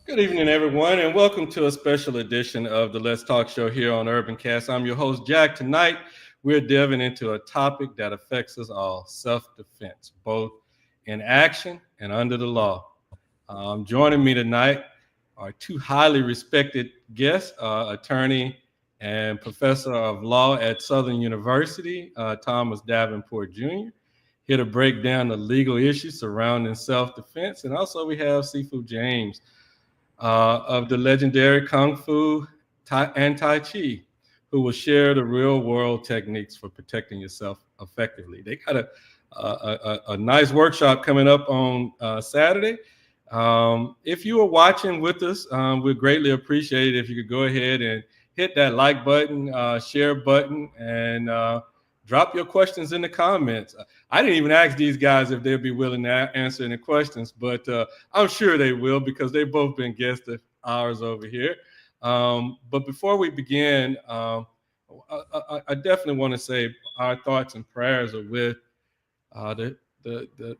Good evening, everyone, and welcome to a special edition of the Let's Talk Show here on UrbanCast. I'm your host, Jack. Tonight, we're delving into a topic that affects us all, self-defense, both in action and under the law. Joining me tonight are two highly respected guests, attorney and professor of law at Southern University, Thomas Davenport Jr., here to break down the legal issues surrounding self-defense. And also we have Sifu James, of the legendary Kung Fu and Tai Chi, who will share the real world techniques for protecting yourself effectively. They got a nice workshop coming up on Saturday. If you are watching with us, we'd greatly appreciate it if you could go ahead and hit that like button, share button, and drop your questions in the comments. I didn't even ask these guys if they'd be willing to answer any questions, but I'm sure they will because they've both been guests of ours over here. But before we begin, I definitely want to say our thoughts and prayers are with the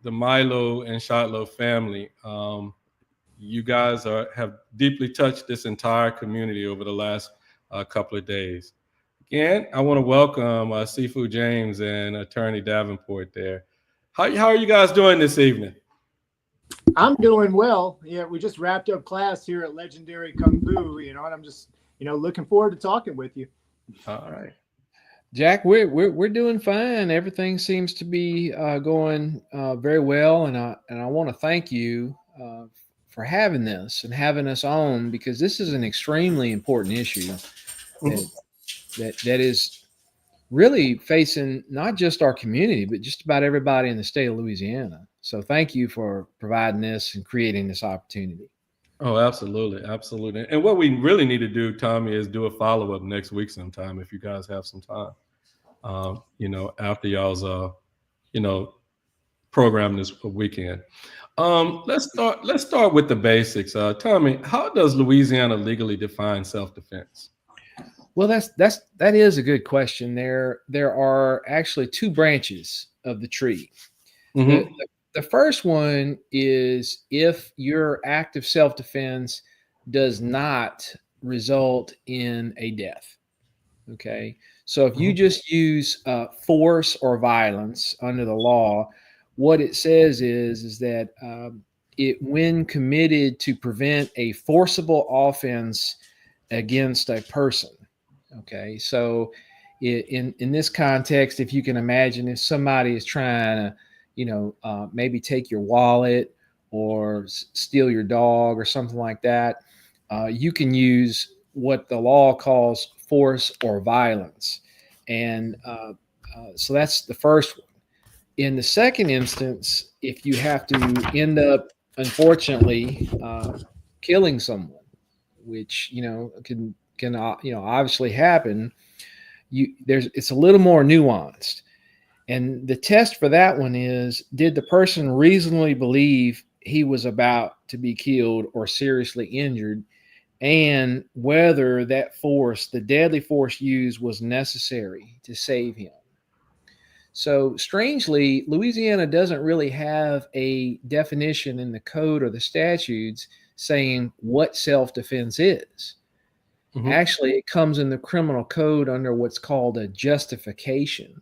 Milo and Shotlow family. You guys have deeply touched this entire community over the last couple of days. Again, I want to welcome Sifu James and Attorney Davenport there. How are you guys doing this evening? I'm doing well. Yeah, we just wrapped up class here at Legendary Kung Fu, and I'm just, looking forward to talking with you. All right. Jack, we're doing fine. Everything seems to be going very well, and I want to thank you for having this and having us on, because this is an extremely important issue that is really facing not just our community, but just about everybody in the state of Louisiana. So thank you for providing this and creating this opportunity. Oh, absolutely. Absolutely. And what we really need to do, Tommy, is do a follow-up next week sometime if you guys have some time, after y'all's, program this weekend. Let's start with the basics. Tommy, how does Louisiana legally define self-defense? Well, that is a good question. There are actually two branches of the tree. Mm-hmm. The first one is if your act of self-defense does not result in a death. Okay, so if you just use force or violence under the law, what it says is that when committed to prevent a forcible offense against a person. Okay, so in this context, if you can imagine, if somebody is trying to, maybe take your wallet or steal your dog or something like that, you can use what the law calls force or violence. And so that's the first one. In the second instance, if you have to end up, unfortunately, killing someone, which, can obviously happen, it's a little more nuanced. And the test for that one is, did the person reasonably believe he was about to be killed or seriously injured, and whether that force, the deadly force used, was necessary to save him? So strangely, Louisiana doesn't really have a definition in the code or the statutes saying what self-defense is. Mm-hmm. Actually, it comes in the criminal code under what's called a justification,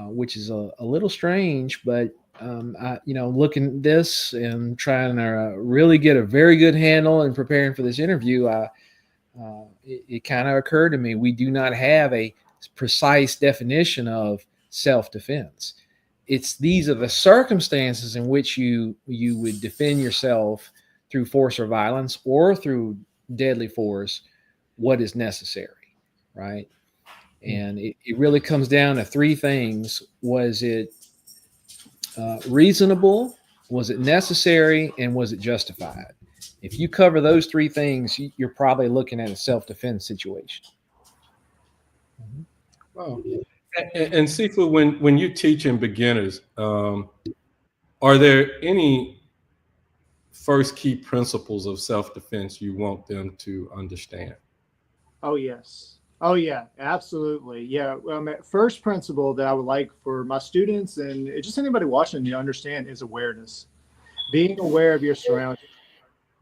which is a little strange. But looking at this and trying to really get a very good handle and preparing for this interview, it kind of occurred to me we do not have a precise definition of self-defense. These are the circumstances in which you would defend yourself through force or violence or through deadly force, what is necessary, right? And it really comes down to three things. Was it reasonable? Was it necessary? And was it justified? If you cover those three things, you're probably looking at a self-defense situation. Wow. And Sifu, when you're teaching beginners, are there any first key principles of self-defense you want them to understand? Oh, yes. Oh, yeah, absolutely. Yeah. First principle that I would like for my students and just anybody watching to understand is awareness. Being aware of your surroundings.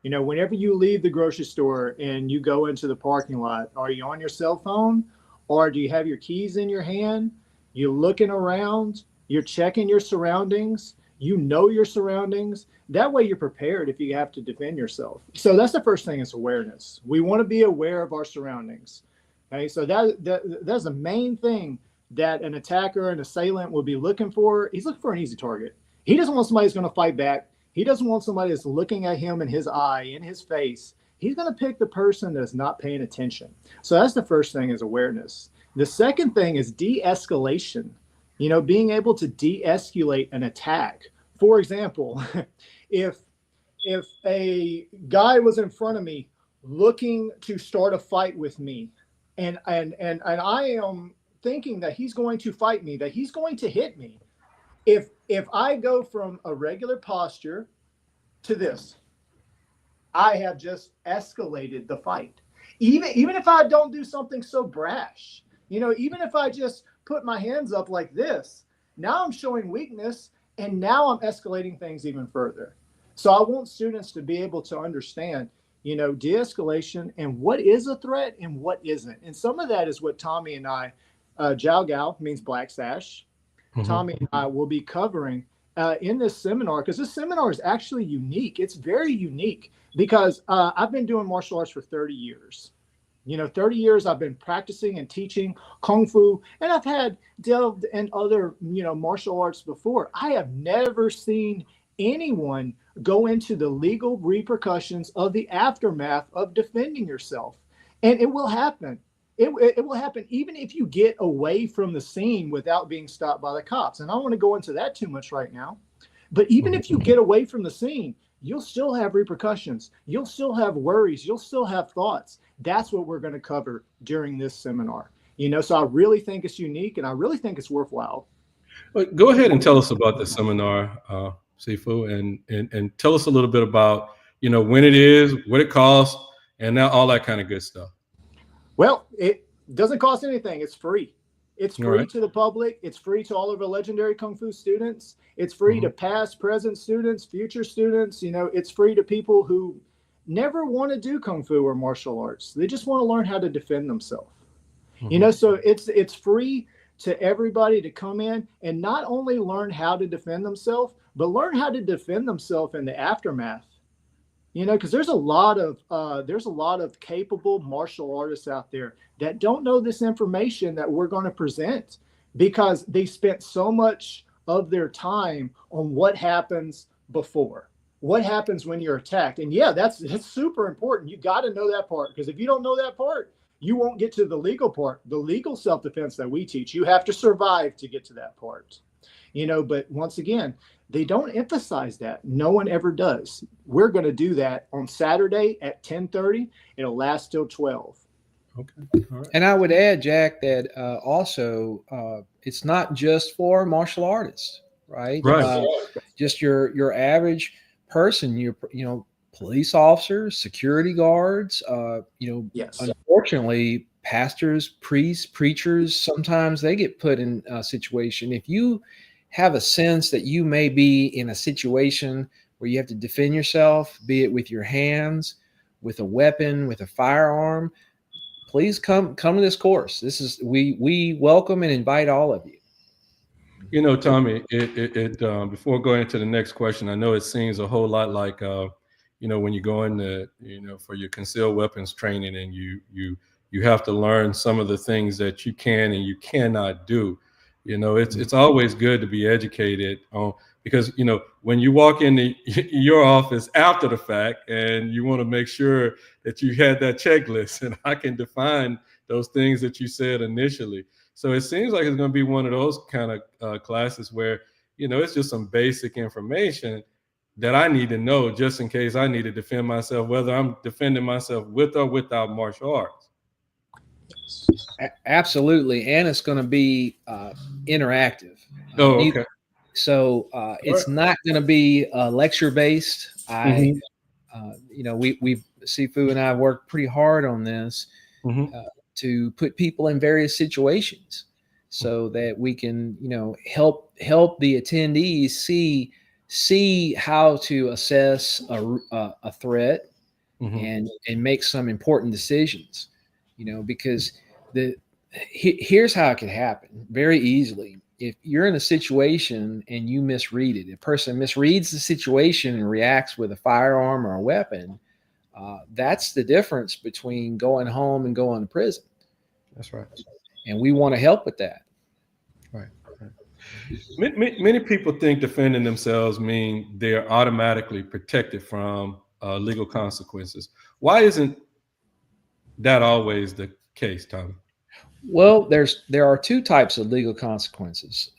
Whenever you leave the grocery store and you go into the parking lot, are you on your cell phone, or do you have your keys in your hand? You're looking around, you're checking your surroundings, your surroundings. That way you're prepared if you have to defend yourself. So that's the first thing, is awareness. We want to be aware of our surroundings. Okay, so that's the main thing that an attacker, an assailant will be looking for. He's looking for an easy target. He doesn't want somebody who's going to fight back. He doesn't want somebody that's looking at him in his eye, in his face. He's going to pick the person that's not paying attention. So that's the first thing, is awareness. The second thing is de-escalation. Being able to de-escalate an attack. For example, if a guy was in front of me looking to start a fight with me, and I am thinking that he's going to fight me, that he's going to hit me, if I go from a regular posture to this, I have just escalated the fight. Even if I don't do something so brash, even if I just put my hands up like this, now I'm showing weakness, and now I'm escalating things even further. So I want students to be able to understand, de-escalation and what is a threat and what isn't. And some of that is what Tommy and I, Jiao Gao means black sash. Mm-hmm. Tommy and I will be covering in this seminar, because this seminar is actually unique. It's very unique because I've been doing martial arts for 30 years. 30 years I've been practicing and teaching Kung Fu, and I've had delved in other, martial arts before. I have never seen anyone go into the legal repercussions of the aftermath of defending yourself. And it will happen. It will happen even if you get away from the scene without being stopped by the cops. And I don't want to go into that too much right now. But even if you get away from the scene, you'll still have repercussions. You'll still have worries. You'll still have thoughts. That's what we're going to cover during this seminar. So I really think it's unique, and I really think it's worthwhile. Well, go ahead and tell us about the seminar, Sifu, and tell us a little bit about, when it is, what it costs, and now all that kind of good stuff. Well, it doesn't cost anything. It's free. It's free to the public. It's free to all of our legendary Kung Fu students. It's free to past, present students, future students. It's free to people who never want to do Kung Fu or martial arts. They just want to learn how to defend themselves. So it's free to everybody to come in and not only learn how to defend themselves, but learn how to defend themselves in the aftermath. Because there's a lot of capable martial artists out there that don't know this information that we're going to present, because they spent so much of their time on what happens before, what happens when you're attacked. And yeah, that's super important. You got to know that part, because if you don't know that part, you won't get to the legal part, the legal self-defense that we teach. You have to survive to get to that part. But once again, they don't emphasize that. No one ever does. We're going to do that on Saturday at 10:30. It'll last till 12. Okay. All right. And I would add, Jack, that also it's not just for martial artists, right? Right. Just your average person, your police officers, security guards. Yes. Unfortunately, pastors, priests, preachers, sometimes they get put in a situation. If you have a sense that you may be in a situation where you have to defend yourself, be it with your hands, with a weapon, with a firearm, please come to this course. We welcome and invite all of you. Tommy, it before going into the next question, I know it seems a whole lot like when you go into for your concealed weapons training, and you have to learn some of the things that you can and you cannot do. It's always good to be educated on, because when you walk into your office after the fact and you want to make sure that you had that checklist, and I can define those things that you said initially. So it seems like it's going to be one of those kind of classes where it's just some basic information that I need to know just in case I need to defend myself, whether I'm defending myself with or without martial arts. Absolutely, and it's going to be interactive. Oh, okay. So it's not going to be lecture based. Sifu and I have worked pretty hard on this to put people in various situations so that we can, help the attendees see how to assess a threat, and make some important decisions, because here's how it could happen very easily. If you're in a situation and you misread it, a person misreads the situation and reacts with a firearm or a weapon, that's the difference between going home and going to prison. That's right. And we want to help with that. Right. Many people think defending themselves mean they're automatically protected from legal consequences. Why isn't that always the case, Tommy? Well, there are two types of legal consequences.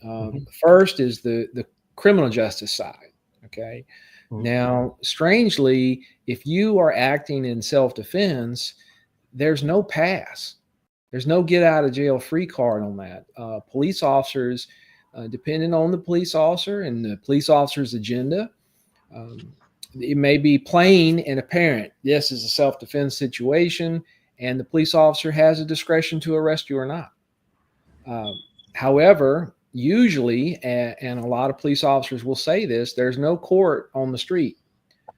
First is the criminal justice side. Okay. Now, strangely, if you are acting in self-defense, there's no pass. There's no get out of jail free card on that. Police officers, depending on the police officer and the police officer's agenda, it may be plain and apparent this is a self-defense situation, and the police officer has a discretion to arrest you or not. However, usually, and a lot of police officers will say this, there's no court on the street.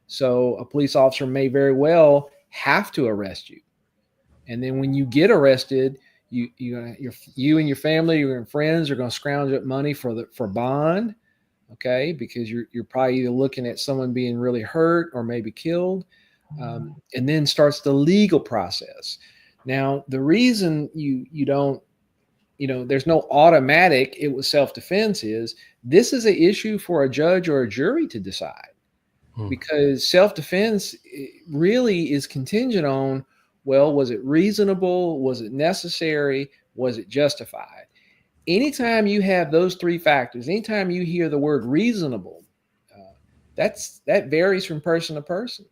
So a police officer may very well have to arrest you. And then when you get arrested, you and your family, your friends are going to scrounge up money for bond, okay? Because you're probably either looking at someone being really hurt or maybe killed, and then starts the legal process. Now, the reason you don't, there's no automatic it was self-defense is this is an issue for a judge or a jury to decide, because self-defense really is contingent on, well, was it reasonable? Was it necessary? Was it justified? Anytime you have those three factors, anytime you hear the word reasonable, that varies from person to person.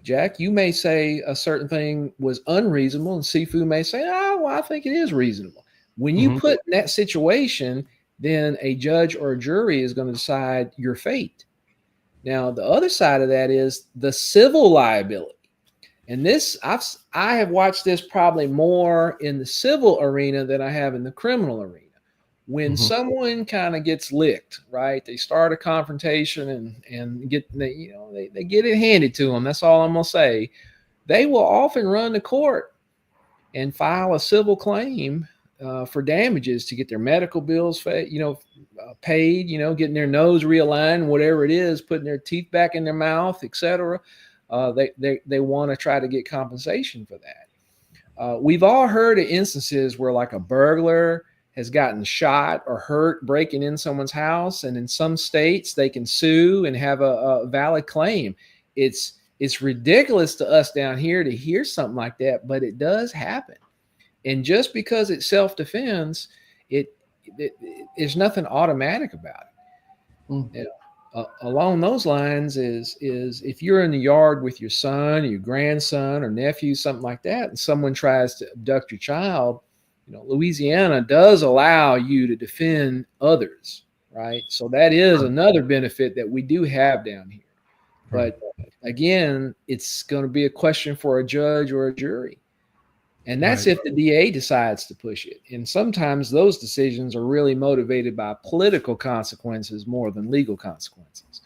Jack, you may say a certain thing was unreasonable, and Sifu may say, oh, well, I think it is reasonable. When you put in that situation, then a judge or a jury is going to decide your fate. Now, the other side of that is the civil liability. And this, I have watched this probably more in the civil arena than I have in the criminal arena. When someone kind of gets licked, right? They start a confrontation and get, they get it handed to them. That's all I'm gonna say. They will often run to court and file a civil claim for damages to get their medical bills, paid. Getting their nose realigned, whatever it is, putting their teeth back in their mouth, etc. They want to try to get compensation for that. We've all heard of instances where, like, a burglar has gotten shot or hurt breaking in someone's house, and in some states they can sue and have a valid claim. It's ridiculous to us down here to hear something like that, but it does happen. And just because it's self-defense, there's nothing automatic about it. Along those lines is if you're in the yard with your son, your grandson, or nephew, something like that, and someone tries to abduct your child, Louisiana does allow you to defend others, right? So that is another benefit that we do have down here. But again, it's going to be a question for a judge or a jury. And that's if the DA decides to push it. And sometimes those decisions are really motivated by political consequences more than legal consequences.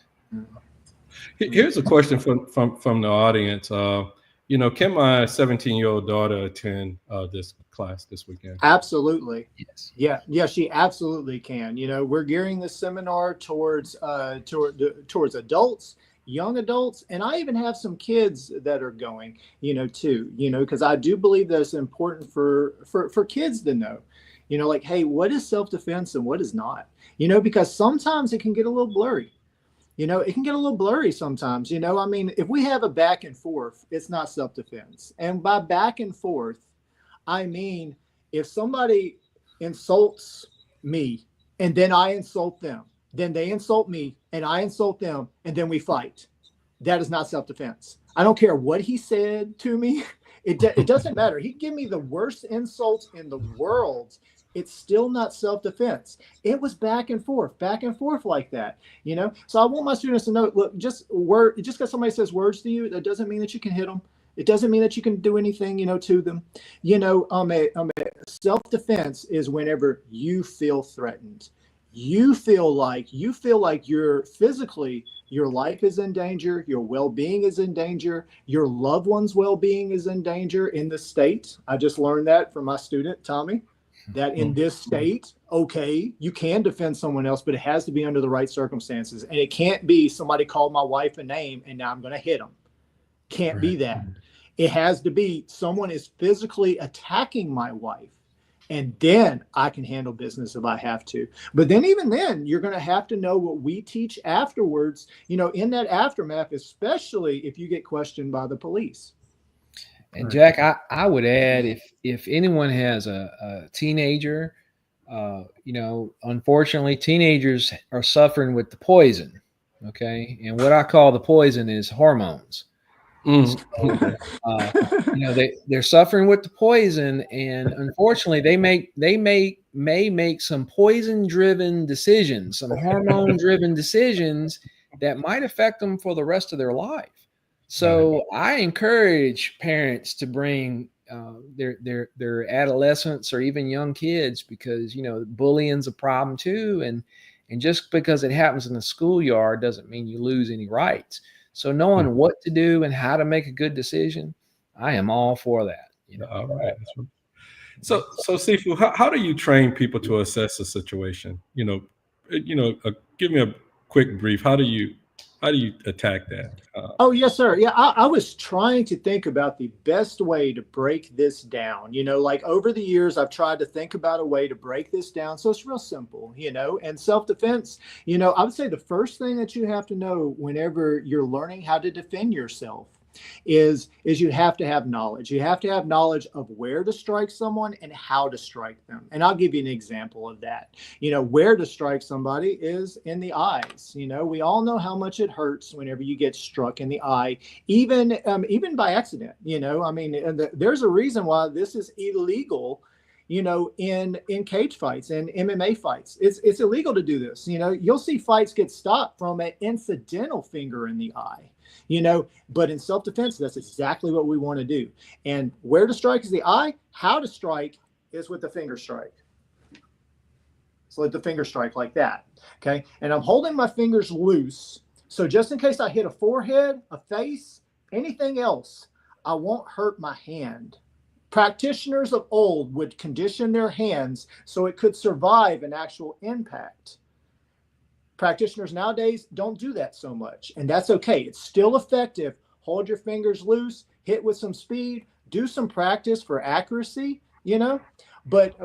Here's a question from the audience. Can my 17-year-old daughter attend this class this weekend? Absolutely. Yes. Yeah, she absolutely can. We're gearing this seminar towards adults, young adults, and I even have some kids that are going, too, because I do believe that it's important for kids to know, like, hey, what is self-defense and what is not, because sometimes it can get a little blurry. It can get a little blurry sometimes. If we have a back and forth, it's not self-defense. And by back and forth, I mean, if somebody insults me and then I insult them, then they insult me and I insult them, and then we fight, that is not self-defense. I don't care what he said to me. It doesn't matter. He can give me the worst insults in the world. It's still not self-defense. It was back and forth like that, So I want my students to know, look, just because somebody says words to you, that doesn't mean that you can hit them. It doesn't mean that you can do anything, to them. Self-defense is whenever you feel threatened. you feel like you're physically, your life is in danger, your well-being is in danger, your loved one's well-being is in danger in the state. I just learned that from my student Tommy, that in this state, okay, you can defend someone else, but it has to be under the right circumstances, and it can't be somebody called my wife a name and now I'm going to hit them. Can't be that. It has to be someone is physically attacking my wife, and then I can handle business if I have to. But then, even then, you're going to have to know what we teach afterwards, in that aftermath, especially if you get questioned by the police. And Jack, I would add, if anyone has a teenager, unfortunately, teenagers are suffering with the poison. Okay. And what I call the poison is hormones. So, they're suffering with the poison, and unfortunately, they may make some poison-driven decisions, some hormone-driven decisions that might affect them for the rest of their life. So I encourage parents to bring their adolescents or even young kids, because bullying's a problem too, and just because it happens in the schoolyard doesn't mean you lose any rights. So knowing what to do and how to make a good decision, I am all for that. All right. So Sifu, how do you train people to assess a situation? Give me a quick brief. How do you attack that? Oh, yes, sir. Yeah, I was trying to think about the best way to break this down. Like over the years, I've tried to think about a way to break this down. So it's real simple, and self-defense, I would say the first thing that you have to know whenever you're learning how to defend yourself is you have to have knowledge. You have to have knowledge of where to strike someone and how to strike them. And I'll give you an example of that. Where to strike somebody is in the eyes. We all know how much it hurts whenever you get struck in the eye, even by accident. There's a reason why this is illegal. In cage fights and MMA fights, it's illegal to do this. You'll see fights get stopped from an incidental finger in the eye. But in self-defense, that's exactly what we want to do. And where to strike is the eye. How to strike is with the finger strike. So let the finger strike like that. Okay. And I'm holding my fingers loose. So just in case I hit a forehead, a face, anything else, I won't hurt my hand. Practitioners of old would condition their hands so it could survive an actual impact. Practitioners nowadays don't do that so much, and that's okay. It's still effective. Hold your fingers loose, hit with some speed, do some practice for accuracy, but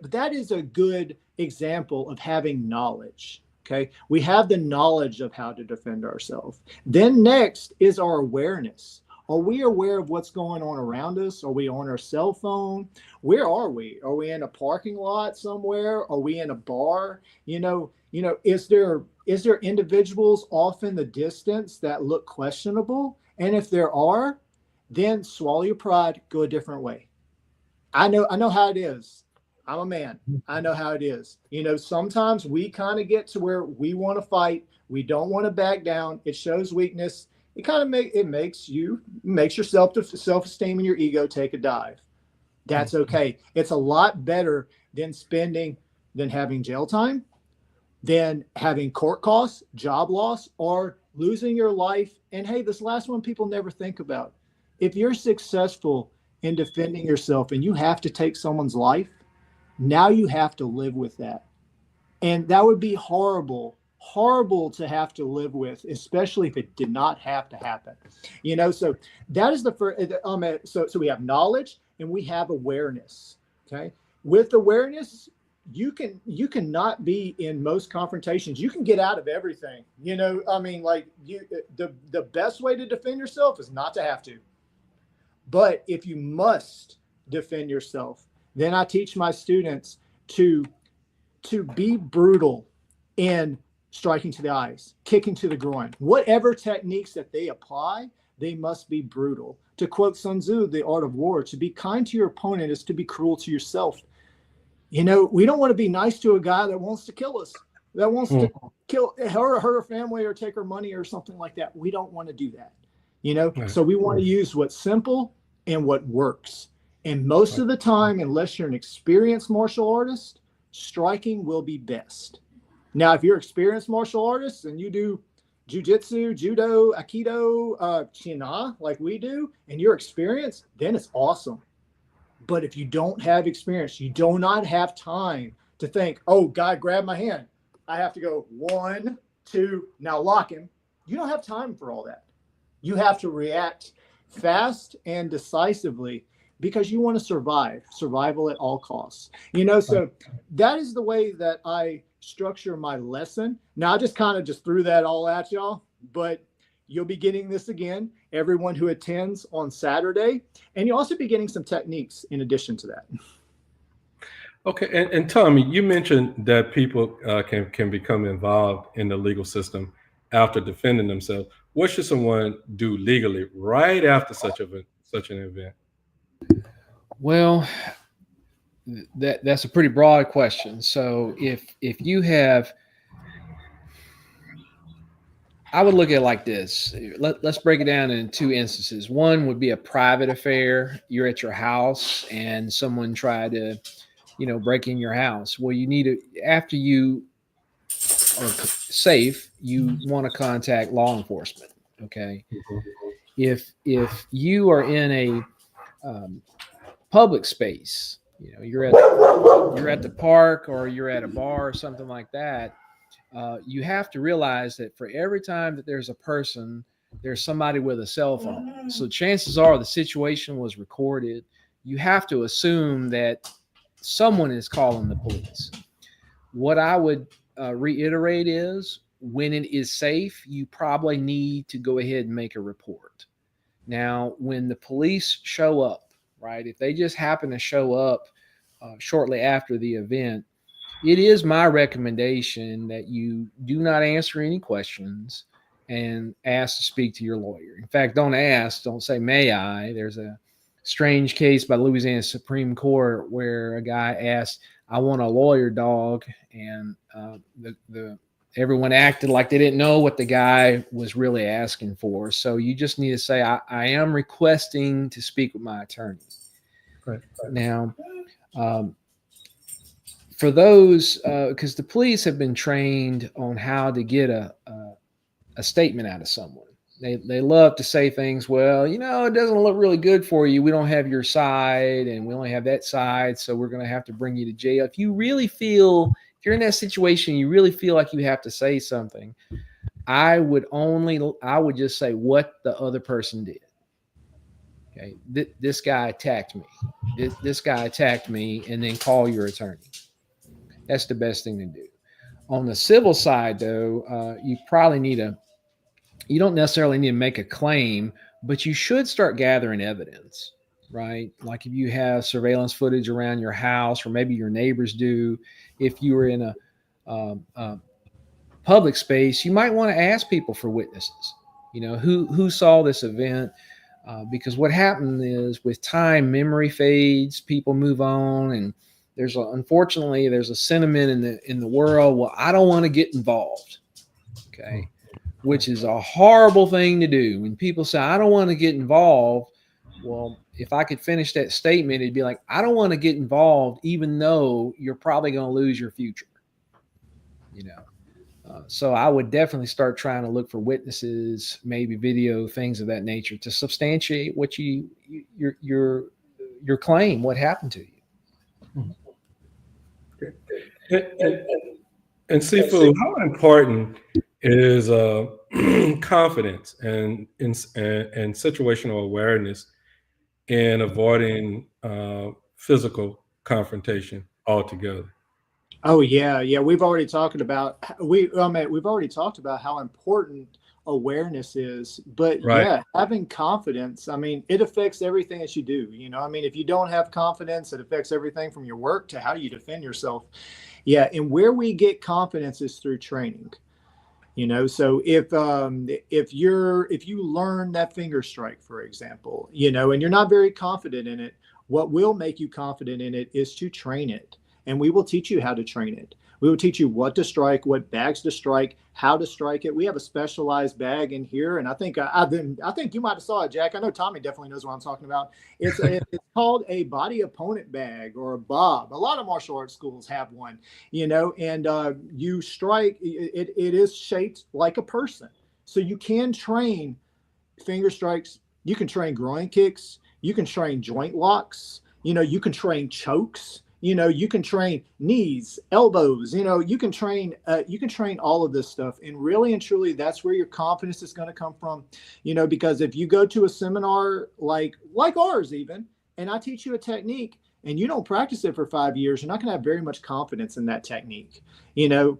that is a good example of having knowledge. Okay. We have the knowledge of how to defend ourselves. Then next is our awareness. Are we aware of what's going on around us? Are we on our cell phone? Where are we? Are we in a parking lot somewhere? Are we in a bar? Is there individuals off in the distance that look questionable? And if there are, then swallow your pride, go a different way. I know how it is. I'm a man. I know how it is. Sometimes we kind of get to where we want to fight. We don't want to back down. It shows weakness. It kind of makes your self-esteem and your ego take a dive. That's okay. It's a lot better than having jail time, than having court costs, job loss, or losing your life. And hey, this last one people never think about. If you're successful in defending yourself and you have to take someone's life, now you have to live with that. And that would be horrible to have to live with, especially if it did not have to happen. So that is the first. So we have knowledge and we have awareness. Okay. With awareness, you can not be in most confrontations. You can get out of everything. The best way to defend yourself is not to have to. But if you must defend yourself, then I teach my students to be brutal in striking to the eyes, kicking to the groin. Whatever techniques that they apply, they must be brutal. To quote Sun Tzu, The Art of War, to be kind to your opponent is to be cruel to yourself. We don't want to be nice to a guy that wants to kill us, that wants to kill her family or take her money or something like that. We don't want to do that. So we want to use what's simple and what works. And most of the time, unless you're an experienced martial artist, striking will be best. Now, if you're experienced martial artists and you do jujitsu, judo, aikido, china, like we do, and you're experienced, then it's awesome. But if you don't have experience, you do not have time to think, oh, God, grab my hand. I have to go 1, 2, now lock him. You don't have time for all that. You have to react fast and decisively because you want to survival at all costs. So that is the way that I structure my lesson. Now, I just kind of just threw that all at y'all, but you'll be getting this again, everyone who attends on Saturday, and you'll also be getting some techniques in addition to that. Okay, and Tommy, you mentioned that people can become involved in the legal system after defending themselves. What should someone do legally right after such an event? Well, that's a pretty broad question. So if you have, I would look at it like this. Let's break it down in two instances. One would be a private affair. You're at your house and someone tried to, break in your house. Well, you need to, after you are safe, you want to contact law enforcement. Okay. If you are in a public space, you're at the park or you're at a bar or something like that, you have to realize that for every time that there's a person, there's somebody with a cell phone. So chances are the situation was recorded. You have to assume that someone is calling the police. What I would reiterate is when it is safe, you probably need to go ahead and make a report. Now, when the police show up, right, if they just happen to show up shortly after the event, it is my recommendation that you do not answer any questions and ask to speak to your lawyer. In fact, don't say, may I? There's a strange case by Louisiana Supreme Court where a guy asked, I want a lawyer, dog. And everyone acted like they didn't know what the guy was really asking for. So you just need to say, I am requesting to speak with my attorney. Right. Now, for those, because the police have been trained on how to get a statement out of someone. They love to say things, well, it doesn't look really good for you. We don't have your side and we only have that side. So we're going to have to bring you to jail. If you're in that situation, you really feel like you have to say something, I would just say what the other person did. Okay. This guy attacked me. This guy attacked me, and then call your attorney. That's the best thing to do. On the civil side, though, you don't necessarily need to make a claim, but you should start gathering evidence, right? Like if you have surveillance footage around your house, or maybe your neighbors do. If you were in a public space, you might want to ask people for witnesses. Who saw this event? Because what happened is with time, memory fades, people move on, and unfortunately there's a sentiment in the world. Well, I don't want to get involved. Okay. Which is a horrible thing to do. When people say, I don't want to get involved. Well, if I could finish that statement, it'd be like, I don't want to get involved, even though you're probably going to lose your future. So I would definitely start trying to look for witnesses, maybe video, things of that nature to substantiate what your claim, what happened to you. And Seafood, how important is confidence and situational awareness in avoiding physical confrontation altogether? Oh yeah. We've already talked about how important awareness is, but right. Yeah, having confidence, it affects everything that you do. If you don't have confidence, it affects everything from your work to how you defend yourself. Yeah, and where we get confidence is through training. So if you learn that finger strike, for example, and you're not very confident in it, what will make you confident in it is to train it. And we will teach you how to train it. We will teach you what to strike, what bags to strike, how to strike it. We have a specialized bag in here, and I think you might have saw it, Jack. I know Tommy definitely knows what I'm talking about. It's called a body opponent bag or a bob. A lot of martial arts schools have one, and you strike. It is shaped like a person, so you can train finger strikes. You can train groin kicks. You can train joint locks. You can train chokes. You can train knees, elbows. You can train all of this stuff. And really and truly, that's where your confidence is going to come from. Because if you go to a seminar like ours, even, and I teach you a technique, and you don't practice it for 5 years, you're not going to have very much confidence in that technique. And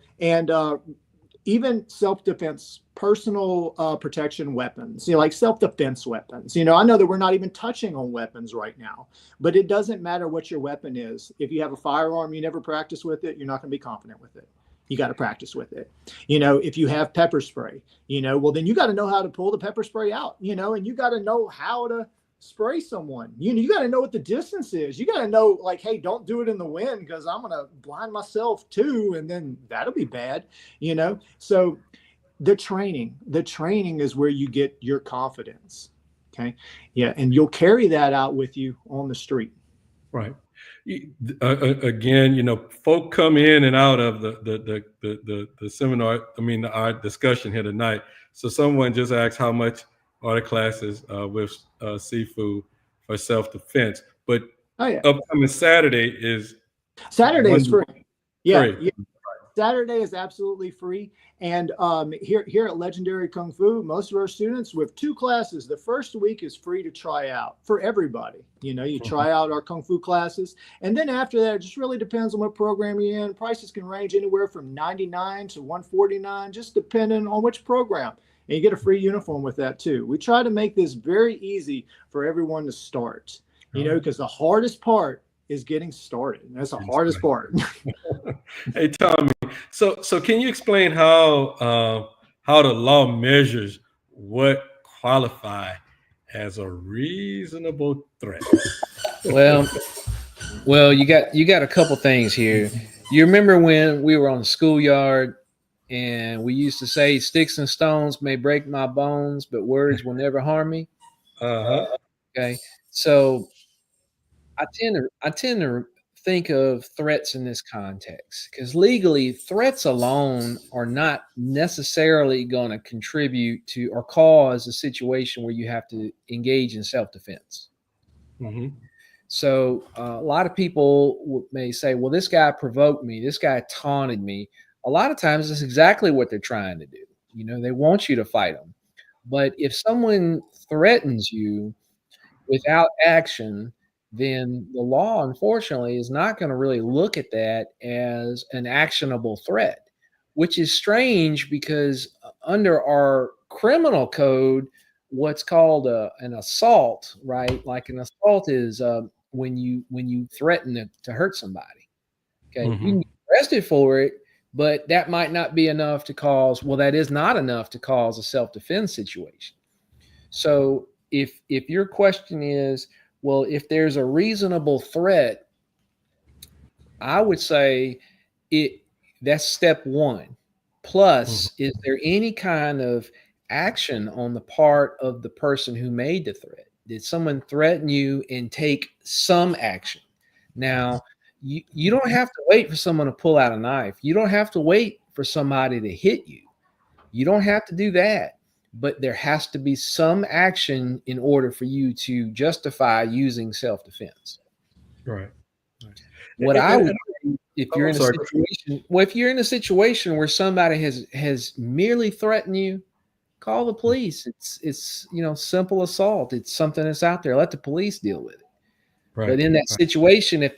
even self-defense, personal protection weapons, like self-defense weapons. I know that we're not even touching on weapons right now, but it doesn't matter what your weapon is. If you have a firearm, you never practice with it, you're not going to be confident with it. You got to practice with it. If you have pepper spray, well, then you got to know how to pull the pepper spray out, and you got to know how to spray someone. You got to know what the distance is. You got to know, like, hey, don't do it in the wind because I'm going to blind myself too, and then that'll be bad. So the training is where you get your confidence. Okay. Yeah. And you'll carry that out with you on the street. Right. Again, folk come in and out of the seminar. I mean, our discussion here tonight. So someone just asked how much are the classes with Sifu for self-defense, but upcoming Saturday is free. Yeah. Free. Yeah. Saturday is absolutely free. And here at Legendary Kung Fu, most of our students with 2 classes, the first week is free to try out for everybody. You try out our Kung Fu classes. And then after that, it just really depends on what program you're in. Prices can range anywhere from $99 to $149, just depending on which program. And you get a free uniform with that too. We try to make this very easy for everyone to start, because the hardest part is getting started. That's the hardest part. Hey, Tommy. So can you explain how the law measures what qualify as a reasonable threat? Well, you got a couple things here. You remember when we were on the schoolyard and we used to say, "Sticks and stones may break my bones, but words will never harm me." Okay, so I tend to think of threats in this context because legally, threats alone are not necessarily going to contribute to or cause a situation where you have to engage in self-defense. Mm-hmm. So a lot of people may say, "Well, this guy provoked me. This guy taunted me." A lot of times, that's exactly what they're trying to do. They want you to fight them. But if someone threatens you without action, then the law, unfortunately, is not going to really look at that as an actionable threat, which is strange because under our criminal code, what's called an assault, right? Like an assault is when you threaten to hurt somebody. Okay, Mm-hmm. You can get arrested for it, but that might not be enough to cause. Well, that is not enough to cause a self-defense situation. So if your question is, well, if there's a reasonable threat, I would say that's step one. Plus, is there any kind of action on the part of the person who made the threat? Did someone threaten you and take some action? Now, you don't have to wait for someone to pull out a knife. You don't have to wait for somebody to hit you. You don't have to do that. But there has to be some action in order for you to justify using self-defense. Right. What I would say, if you're in a situation where somebody has merely threatened you, call the police. It's simple assault. It's something that's out there. Let the police deal with it. Right. But in that situation, if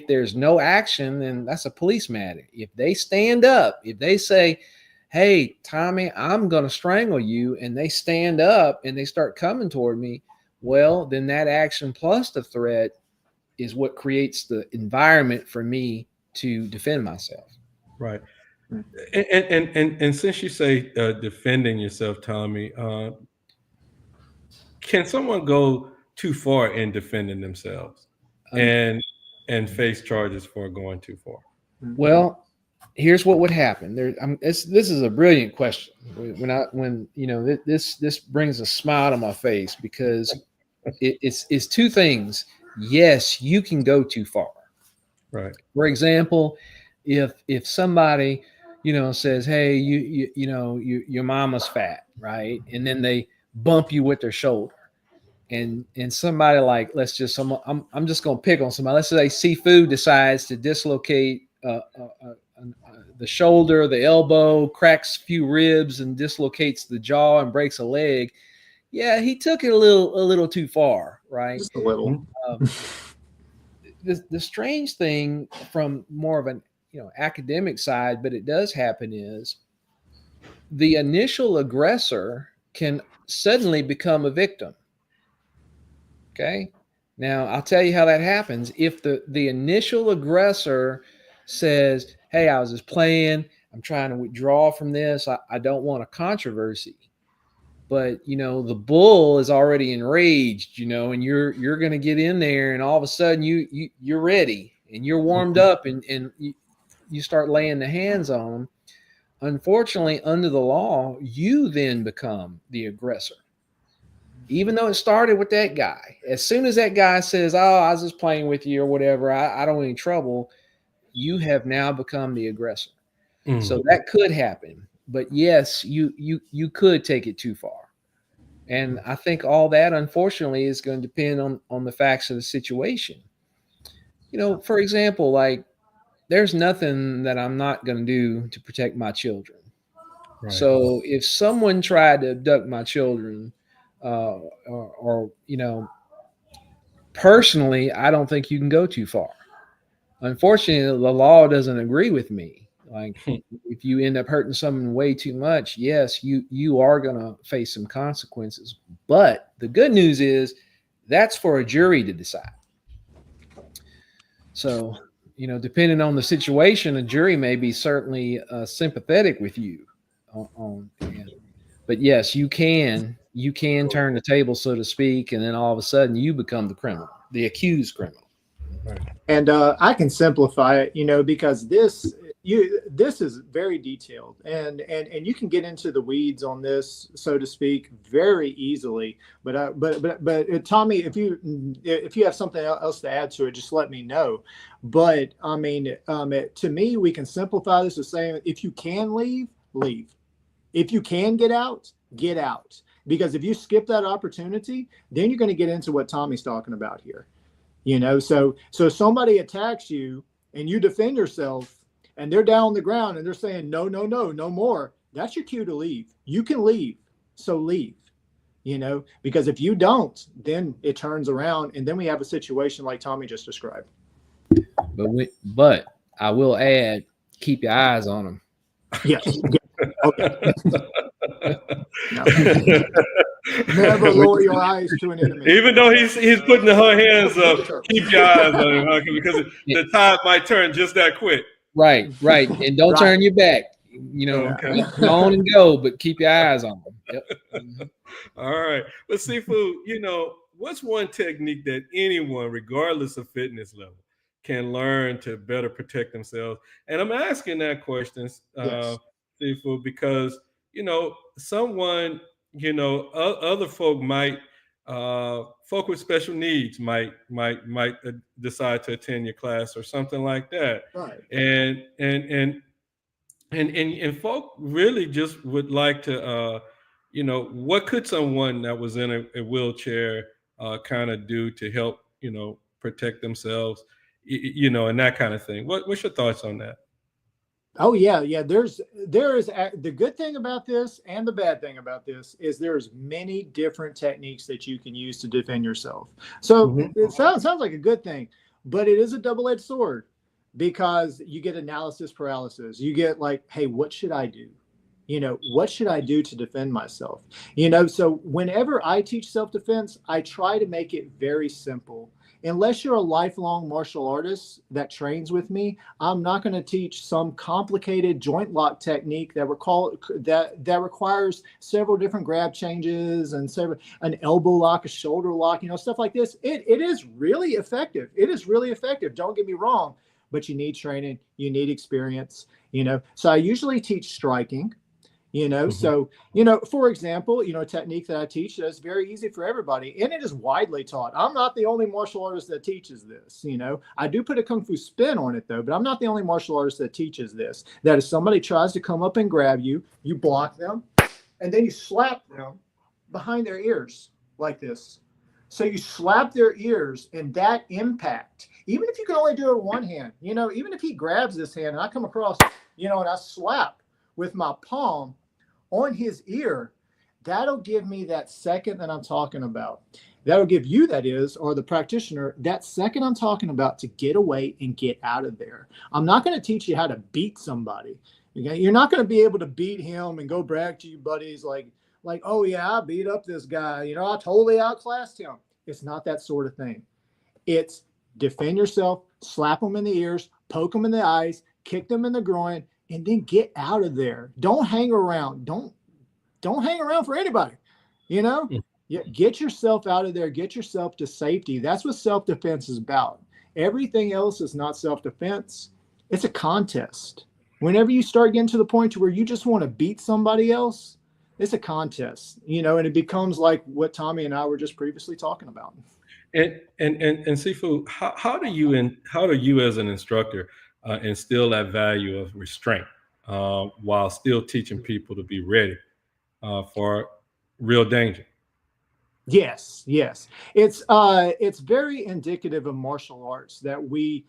there's no action, then that's a police matter. If they stand up, if they say, "Hey, Tommy, I'm going to strangle you," and they stand up and they start coming toward me, well, then that action plus the threat is what creates the environment for me to defend myself. Right. And since you say defending yourself, Tommy, can someone go too far in defending themselves and face charges for going too far? Well, here's what would happen. This is a brilliant question. When this brings a smile to my face because it's two things. Yes, you can go too far. Right. For example, if somebody says, hey, your mama's fat, right, and then they bump you with their shoulder, and somebody like, I'm just gonna pick on somebody. Let's say Seafood decides to dislocate the shoulder, the elbow, cracks a few ribs, and dislocates the jaw and breaks a leg. Yeah, he took it a little too far, right? Just a little. The strange thing from more of an academic side, but it does happen, is the initial aggressor can suddenly become a victim. Okay. Now I'll tell you how that happens. If the initial aggressor says, hey, I was just playing, I'm trying to withdraw from this, I don't want a controversy. But the bull is already enraged, and you're going to get in there, and all of a sudden you're ready and you're warmed up, and you start laying the hands on them. Unfortunately, under the law, you then become the aggressor, even though it started with that guy. As soon as that guy says, "Oh, I was just playing with you" or whatever, I don't want any trouble, you have now become the aggressor. So that could happen. But yes, you could take it too far. And I think all that, unfortunately, is going to depend on the facts of the situation. For example, like, there's nothing that I'm not going to do to protect my children. Right. So if someone tried to abduct my children, or personally, I don't think you can go too far. Unfortunately, the law doesn't agree with me. Like, if you end up hurting someone way too much, yes, you are going to face some consequences. But the good news is that's for a jury to decide. So, depending on the situation, a jury may be certainly sympathetic with you. But yes, you can turn the table, so to speak, and then all of a sudden you become the criminal, the accused criminal. Right. And I can simplify it, because this is very detailed, and you can get into the weeds on this, so to speak, very easily. But Tommy, if you have something else to add to it, just let me know. But I mean, to me, we can simplify this as saying, if you can leave, leave. If you can get out, get out. Because if you skip that opportunity, then you're going to get into what Tommy's talking about here. So somebody attacks you and you defend yourself, and they're down on the ground and they're saying, no, no, no, no more. That's your cue to leave. You can leave. So leave, because if you don't, then it turns around, and then we have a situation like Tommy just described. But I will add, keep your eyes on them. Yes. Okay. No. Never lower your eyes to an enemy. Even though he's putting her hands up, keep your eyes on him, huh? Because the tide might turn just that quick. Right. And don't turn your back. Go on and go, but keep your eyes on them. Yep. All right. But Seafood, what's one technique that anyone, regardless of fitness level, can learn to better protect themselves? And I'm asking that question, Seafood, because someone, other folk might, folk with special needs might decide to attend your class or something like that. Right. And folk really just would like to, what could someone that was in a wheelchair kind of do to help, protect themselves, and that kind of thing. What's your thoughts on that? Oh yeah. There is the good thing about this, and the bad thing about this is there's many different techniques that you can use to defend yourself. So it sounds like a good thing, but it is a double-edged sword, because you get analysis paralysis. You get like, hey, what should I do? What should I do to defend myself? So whenever I teach self-defense, I try to make it very simple. Unless you're a lifelong martial artist that trains with me, I'm not going to teach some complicated joint lock technique that requires several different grab changes and an elbow lock, a shoulder lock, stuff like this. It is really effective. It is really effective. Don't get me wrong. but you need training, you need experience, So I usually teach striking. So, for example, a technique that I teach that's very easy for everybody, and it is widely taught. I'm not the only martial artist that teaches this. I do put a Kung Fu spin on it, though, but I'm not the only martial artist that teaches this. That if somebody tries to come up and grab you, you block them, and then you slap them behind their ears like this. So you slap their ears, and that impact, even if you can only do it with one hand, even if he grabs this hand and I come across, and I slap with my palm on his ear, that'll give me that second that I'm talking about. That'll give you, that is, or the practitioner, that second I'm talking about to get away and get out of there. I'm not going to teach you how to beat somebody. You're not going to be able to beat him and go brag to your buddies like, oh yeah, I beat up this guy. I totally outclassed him. It's not that sort of thing. It's defend yourself, slap them in the ears, poke them in the eyes, kick them in the groin, and then get out of there. Don't hang around. Don't hang around for anybody. Yeah, get yourself out of there. Get yourself to safety. That's what self-defense is about. Everything else is not self-defense. It's a contest. Whenever you start getting to the point to where you just want to beat somebody else, it's a contest, and it becomes like what Tommy and I were just previously talking about. And Sifu, how do you as an instructor instill that value of restraint while still teaching people to be ready for real danger? Yes. It's very indicative of martial arts that we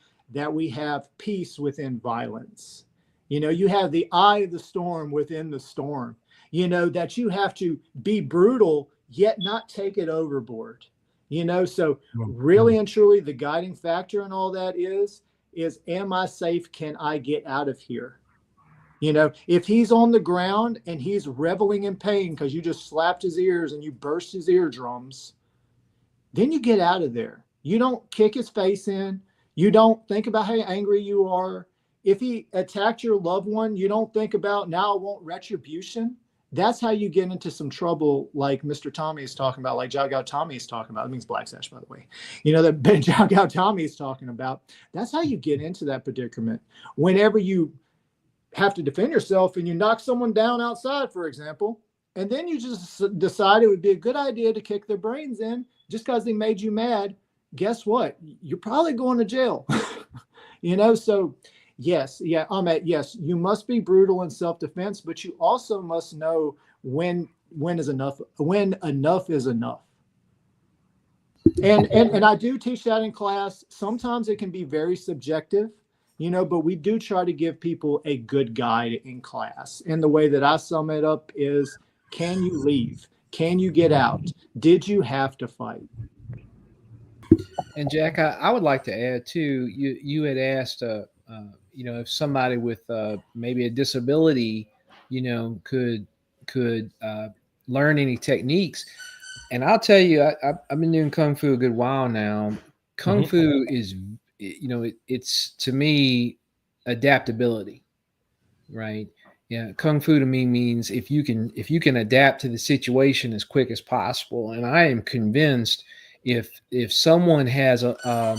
have peace within violence. You have the eye of the storm within the storm. That you have to be brutal yet not take it overboard. So really and truly, the guiding factor in all that is am I safe? Can I get out of here? If he's on the ground and he's reveling in pain because you just slapped his ears and you burst his eardrums, then you get out of there. You don't kick his face in. You don't think about how angry you are. If he attacked your loved one, you don't think about, now I want retribution. That's how you get into some trouble, like Mr. Tommy is talking about, like Jiao Gao Tommy is talking about. It means Black Sash, by the way. That Jiao Gao Tommy is talking about. That's how you get into that predicament. Whenever you have to defend yourself and you knock someone down outside, for example, and then you just decide it would be a good idea to kick their brains in just because they made you mad, guess what? You're probably going to jail. So yes, you must be brutal in self-defense, but you also must know when enough is enough. And I do teach that in class. Sometimes it can be very subjective, but we do try to give people a good guide in class. And the way that I sum it up is, can you leave? Can you get out? Did you have to fight? And Jack, I would like to add too, you had asked, if somebody with maybe a disability, could learn any techniques. And I'll tell you, I've been doing Kung Fu a good while now. Kung Fu is, it's to me adaptability, right? Yeah, Kung Fu to me means if you can adapt to the situation as quick as possible. And I am convinced if someone has a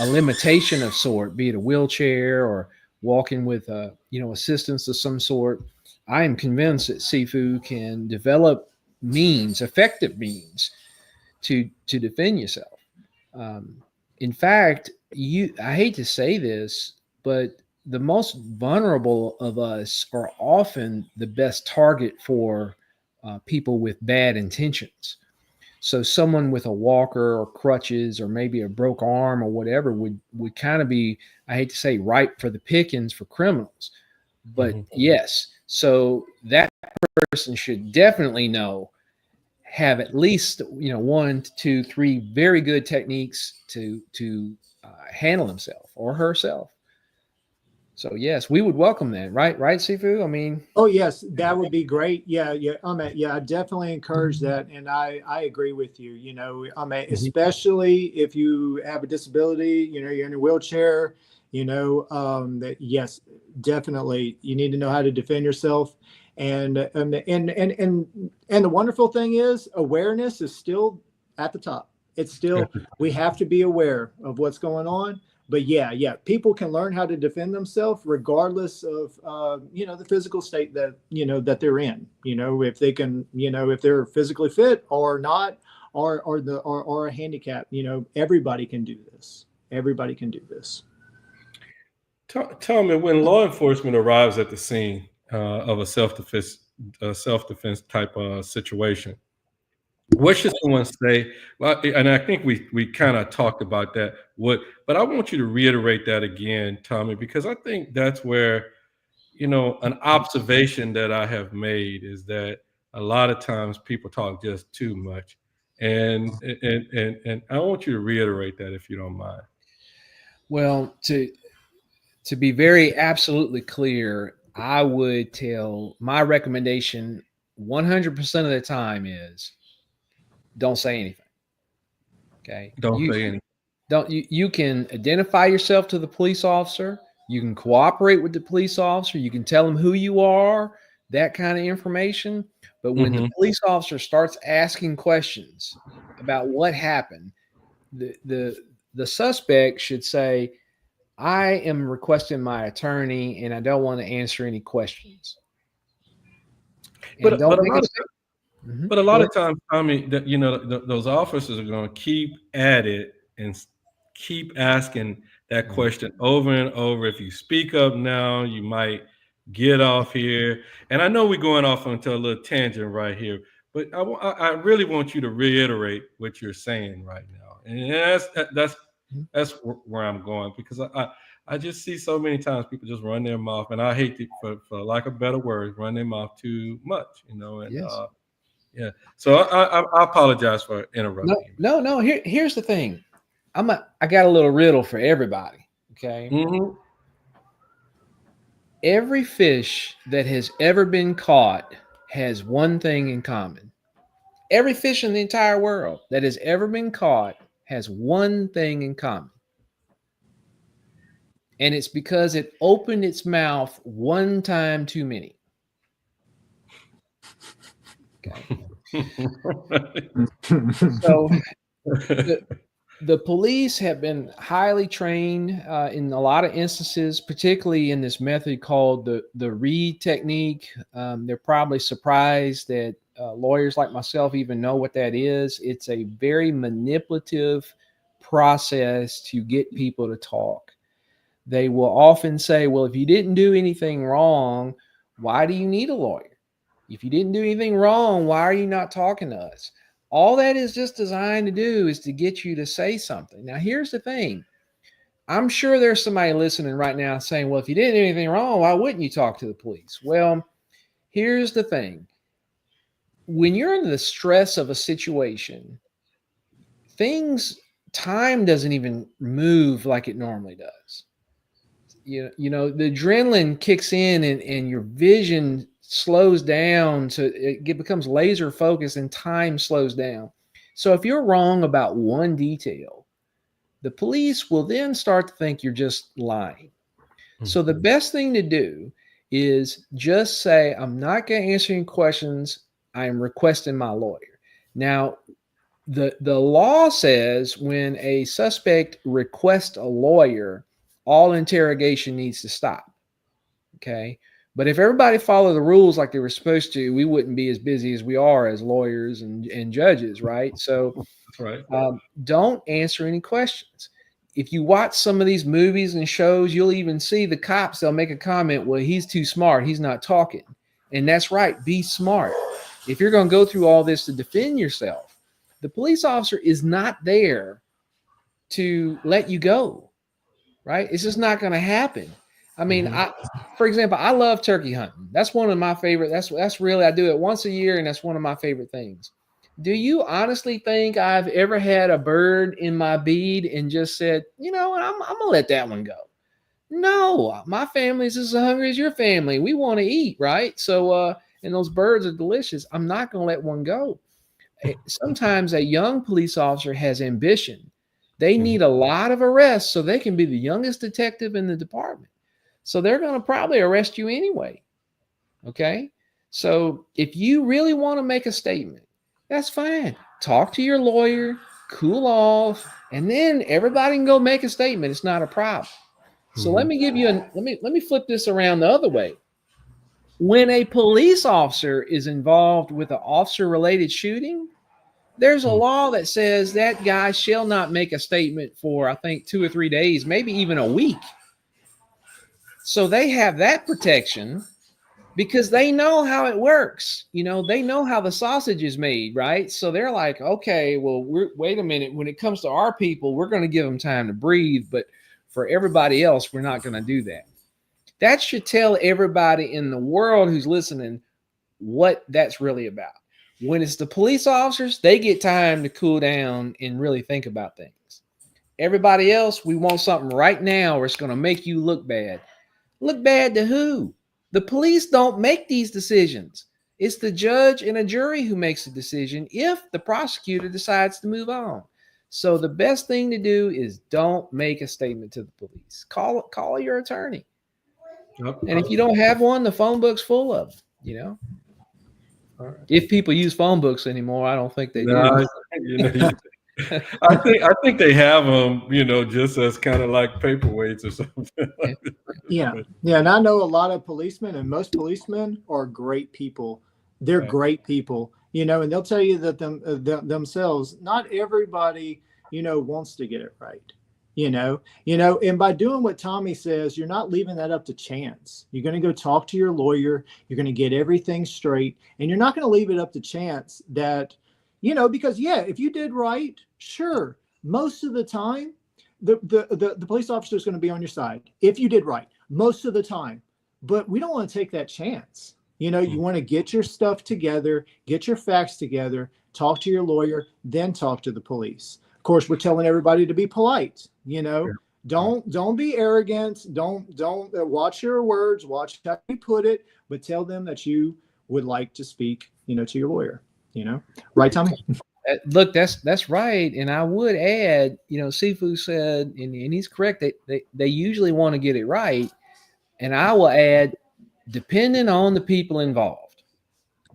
limitation of sort, be it a wheelchair or walking with assistance of some sort, I am convinced that Sifu can develop effective means to defend yourself. In fact, I hate to say this, but the most vulnerable of us are often the best target for people with bad intentions. So someone with a walker or crutches or maybe a broke arm or whatever would kind of be, I hate to say, ripe for the pickings for criminals. But yes, so that person should definitely have at least 1, 2, 3 very good techniques to handle himself or herself. So yes, we would welcome that, right, Sifu? I mean, oh yes, that would be great. Yeah. I definitely encourage that, and I agree with you. Especially if you have a disability, you're in a wheelchair. That yes, definitely, you need to know how to defend yourself. And the wonderful thing is, awareness is still at the top. It's still, we have to be aware of what's going on. but yeah, people can learn how to defend themselves regardless of the physical state that that they're in. If they can, if they're physically fit or not, or a handicap. Everybody can do this. Everybody can do this. Tell me, when law enforcement arrives at the scene of a self defense type of situation, what should someone say? Well, and I think we kind of talked about that. But I want you to reiterate that again, Tommy, because I think that's where, an observation that I have made is that a lot of times people talk just too much, and I want you to reiterate that if you don't mind. Well, to be very absolutely clear, I would tell my recommendation 100% of the time is don't say anything. Okay. Don't say anything. You can identify yourself to the police officer. You can cooperate with the police officer. You can tell them who you are, that kind of information. But when the police officer starts asking questions about what happened, the suspect should say, I am requesting my attorney and I don't want to answer any questions. And But a lot of Go times, Tommy, that those officers are going to keep at it and keep asking that question over and over. If you speak up now, you might get off here. And I know we're going off onto a little tangent right here, but I really want you to reiterate what you're saying right now, and that's where I'm going, because I just see so many times people just run their mouth, and I hate to, for lack of better words, run their mouth too much, and Yes. yeah. So I apologize for interrupting. No. Here's the thing. I got a little riddle for everybody. Okay. Mm-hmm. Every fish that has ever been caught has one thing in common. Every fish in the entire world that has ever been caught has one thing in common. And it's because it opened its mouth one time too many. Okay. So the police have been highly trained in a lot of instances, particularly in this method called the read technique. They're probably surprised that lawyers like myself even know what that is. It's a very manipulative process to get people to talk. They will often say, well, if you didn't do anything wrong, why do you need a lawyer? If you didn't do anything wrong, why are you not talking to us? All that is just designed to do is to get you to say something. Now, here's the thing. I'm sure there's somebody listening right now saying, well, if you didn't do anything wrong, why wouldn't you talk to the police? Well, here's the thing. When you're in the stress of a situation, time doesn't even move like it normally does. The adrenaline kicks in and your vision slows down, so it becomes laser focused and time slows down. So if you're wrong about one detail, the police will then start to think you're just lying. So the best thing to do is just say, I'm not going to answer any questions. I'm requesting my lawyer. Now, the law says when a suspect requests a lawyer, all interrogation needs to stop. Okay. But if everybody followed the rules like they were supposed to, we wouldn't be as busy as we are as lawyers and judges, right? So Right. Don't answer any questions. If you watch some of these movies and shows, you'll even see the cops, they'll make a comment, well, he's too smart. He's not talking. And that's right. Be smart. If you're going to go through all this to defend yourself, the police officer is not there to let you go, right? It's just not going to happen. I mean, for example, I love turkey hunting. That's one of my favorite. That's really, I do it once a year, and that's one of my favorite things. Do you honestly think I've ever had a bird in my bead and just said, I'm gonna let that one go? No, my family's as hungry as your family. We want to eat, right? So, and those birds are delicious. I'm not gonna let one go. Sometimes a young police officer has ambition. They need a lot of arrests so they can be the youngest detective in the department. So they're going to probably arrest you anyway. Okay. So if you really want to make a statement, that's fine. Talk to your lawyer, cool off, and then everybody can go make a statement. It's not a problem. So let me give you let me flip this around the other way. When a police officer is involved with an officer-related shooting, there's a law that says that guy shall not make a statement for, I think, 2 or 3 days, maybe even a week. So they have that protection because they know how it works. You know, they know how the sausage is made, right? So they're like, okay, well, wait a minute. When it comes to our people, we're going to give them time to breathe. But for everybody else, we're not going to do that. That should tell everybody in the world who's listening what that's really about. When it's the police officers, they get time to cool down and really think about things. Everybody else, we want something right now or it's going to make you look bad. Look bad to who? The police don't make these decisions. It's the judge and a jury who makes the decision if the prosecutor decides to move on. So the best thing to do is don't make a statement to the police. Call your attorney. And if you don't have one, the phone book's full of them, you know. Right. If people use phone books anymore, I don't think they do. You know, I think they have them, you know, just as kind of like paperweights or something. Yeah. And I know a lot of policemen, and most policemen are great people. They're great people, you know, and they'll tell you that themselves, not everybody, you know, wants to get it right. You know, and by doing what Tommy says, you're not leaving that up to chance. You're going to go talk to your lawyer. You're going to get everything straight, and you're not going to leave it up to chance that, you know, because if you did right, sure, most of the time, the police officer is going to be on your side if you did right most of the time. But we don't want to take that chance. You know, you want to get your stuff together, get your facts together, talk to your lawyer, then talk to the police. Of course, we're telling everybody to be polite, you know, don't be arrogant. Don't watch your words, watch how you put it, but tell them that you would like to speak, you know, to your lawyer, you know, right, Tommy? Look, that's right. And I would add, you know, Sifu said, and he's correct, they usually want to get it right. And I will add, depending on the people involved,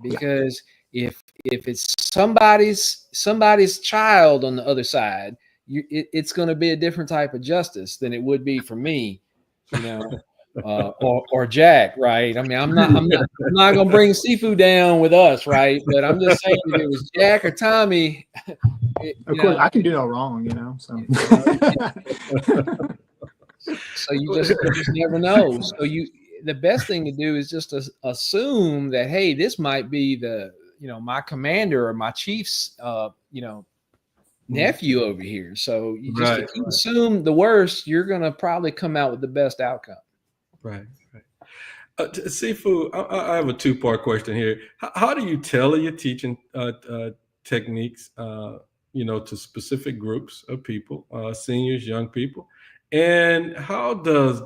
because if it's somebody's child on the other side, it's going to be a different type of justice than it would be for me, you know, or Jack, right? I mean, I'm not going to bring Sifu down with us, right? But I'm just saying, if it was Jack or Tommy, of course, I can do no wrong, you know. So, so you just never know. So the best thing to do is just to assume that, hey, this might be my commander or my chief's, nephew over here. So you just if you assume the worst, you're going to probably come out with the best outcome. Right. Sifu, I have a two-part question here. How do you tailor your teaching techniques, to specific groups of people, seniors, young people? And how does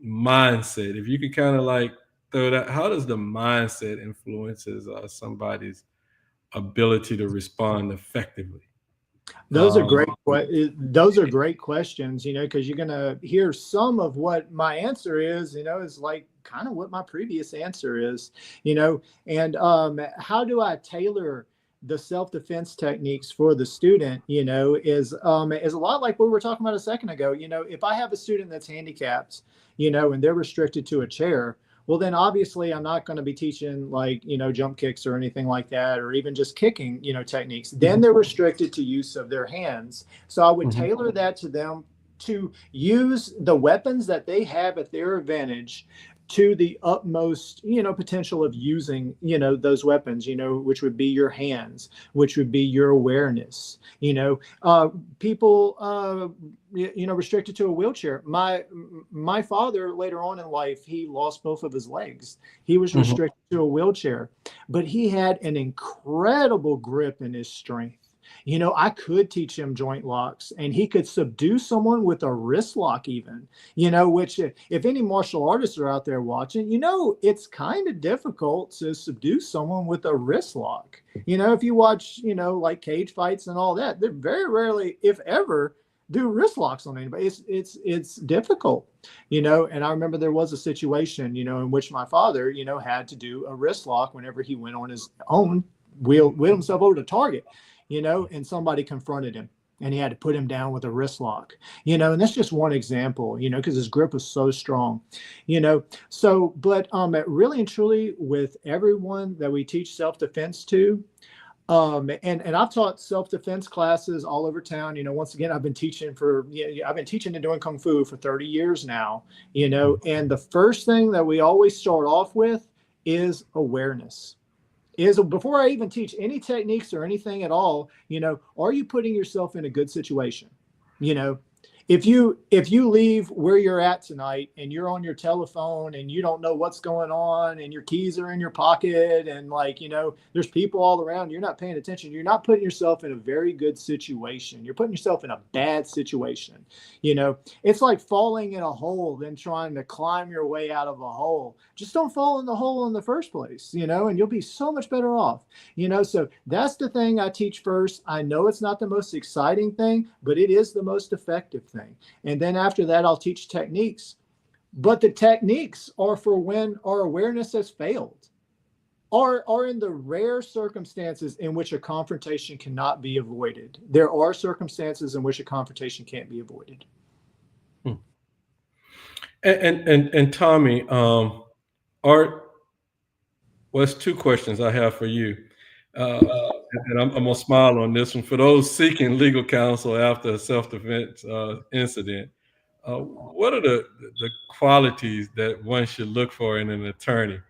mindset, if you could kind of like throw that, how does the mindset influences somebody's ability to respond effectively? Those are great. Those are great questions, you know, because you're going to hear some of what my answer is, you know, is like kind of what my previous answer is, you know, and how do I tailor the self-defense techniques for the student, you know, is a lot like what we were talking about a second ago. You know, if I have a student that's handicapped, you know, and they're restricted to a chair, well, then obviously I'm not going to be teaching like, you know, jump kicks or anything like that, or even just kicking, you know, techniques. Then they're restricted to use of their hands. So I would tailor that to them to use the weapons that they have at their advantage to the utmost, you know, potential of using, you know, those weapons, you know, which would be your hands, which would be your awareness, you know, people, you know, restricted to a wheelchair. My father later on in life, he lost both of his legs. He was restricted to a wheelchair, but he had an incredible grip in his strength. You know, I could teach him joint locks, and he could subdue someone with a wrist lock even, you know, which if any martial artists are out there watching, you know, it's kind of difficult to subdue someone with a wrist lock. You know, if you watch, you know, like cage fights and all that, they're very rarely, if ever, do wrist locks on anybody. It's difficult, you know, and I remember there was a situation, you know, in which my father, you know, had to do a wrist lock whenever he went on his own, wheeled himself over to Target, you know, and somebody confronted him. and he had to put him down with a wrist lock, and that's just one example, because his grip was so strong, so, but really and truly with everyone that we teach self-defense to, and I've taught self-defense classes all over town. Once again, I've been teaching and doing Kung Fu for 30 years now, and the first thing that we always start off with is awareness. Is before I even teach any techniques or anything at all, are you putting yourself in a good situation? You know, if you leave where you're at tonight and you're on your telephone and you don't know what's going on and your keys are in your pocket and there's people all around, you're not paying attention, you're not putting yourself in a very good situation. You're putting yourself in a bad situation. It's like falling in a hole then trying to climb your way out of a hole. Just don't fall in the hole in the first place, and you'll be so much better off. So that's the thing I teach first. I know it's not the most exciting thing, but it is the most effective thing. And then after that, I'll teach techniques. But the techniques are for when our awareness has failed, or in the rare circumstances in which a confrontation cannot be avoided. There are circumstances in which a confrontation can't be avoided. And Tommy, it's two questions I have for you. And I'm going to smile on this one. For those seeking legal counsel after a self-defense incident, what are the qualities that one should look for in an attorney?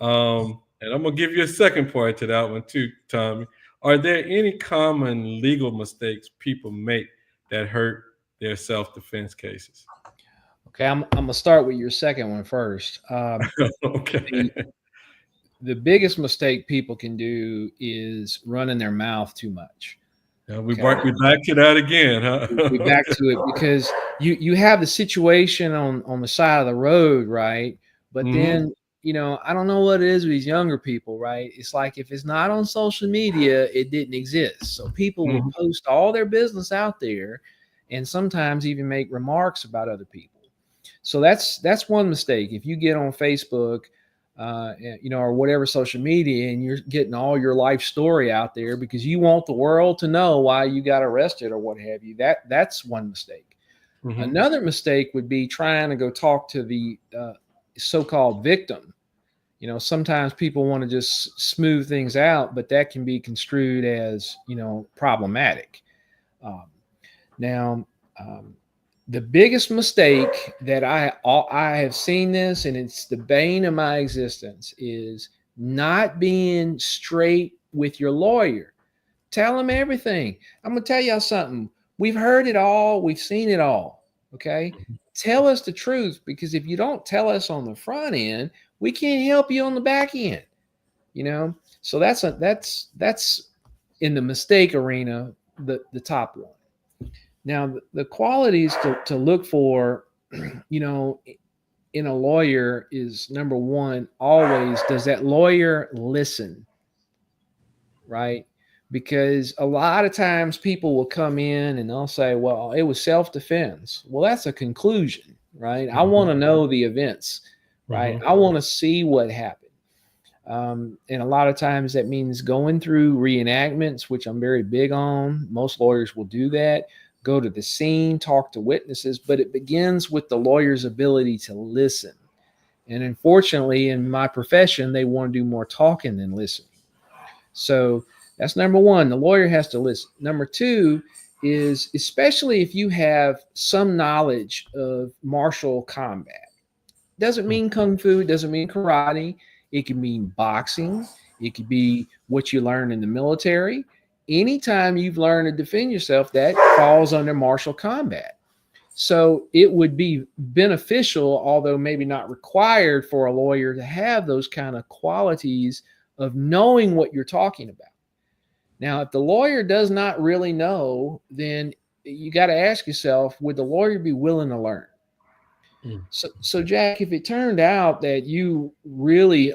And I'm going to give you a second part to that one too, Tommy. Are there any common legal mistakes people make that hurt their self-defense cases? Okay, I'm going to start with your second one first. Okay. The biggest mistake people can do is running their mouth too much. We back to that again, huh? We back to it because you have the situation on the side of the road, right? But then, I don't know what it is with these younger people, right? It's like if it's not on social media, it didn't exist. So people will post all their business out there and sometimes even make remarks about other people. So that's one mistake. If you get on Facebook, or whatever social media, and you're getting all your life story out there because you want the world to know why you got arrested or what have you, that's one mistake. Another mistake would be trying to go talk to the so-called victim. Sometimes people want to just smooth things out, but that can be construed as, problematic. The biggest mistake that I have seen this, and it's the bane of my existence, is not being straight with your lawyer. Tell them everything. I'm going to tell y'all something. We've heard it all. We've seen it all. Okay. Tell us the truth, because if you don't tell us on the front end, we can't help you on the back end. So that's in the mistake arena, the top one. Now, the qualities to look for, in a lawyer is, number one, always, does that lawyer listen? Right? Because a lot of times people will come in and they'll say, well, it was self-defense. Well, that's a conclusion, right? I want to know the events, right? I want to see what happened. And a lot of times that means going through reenactments, which I'm very big on. Most lawyers will do that. Go to the scene, talk to witnesses, but it begins with the lawyer's ability to listen. And unfortunately, in my profession, they want to do more talking than listening. So that's number one. The lawyer has to listen. Number two is, especially if you have some knowledge of martial combat, doesn't mean Kung Fu, doesn't mean karate. It can mean boxing. It could be what you learn in the military. Anytime you've learned to defend yourself, that falls under martial combat. So it would be beneficial, although maybe not required, for a lawyer to have those kind of qualities of knowing what you're talking about. Now, if the lawyer does not really know, then you got to ask yourself, would the lawyer be willing to learn? So Jack, if it turned out that you really,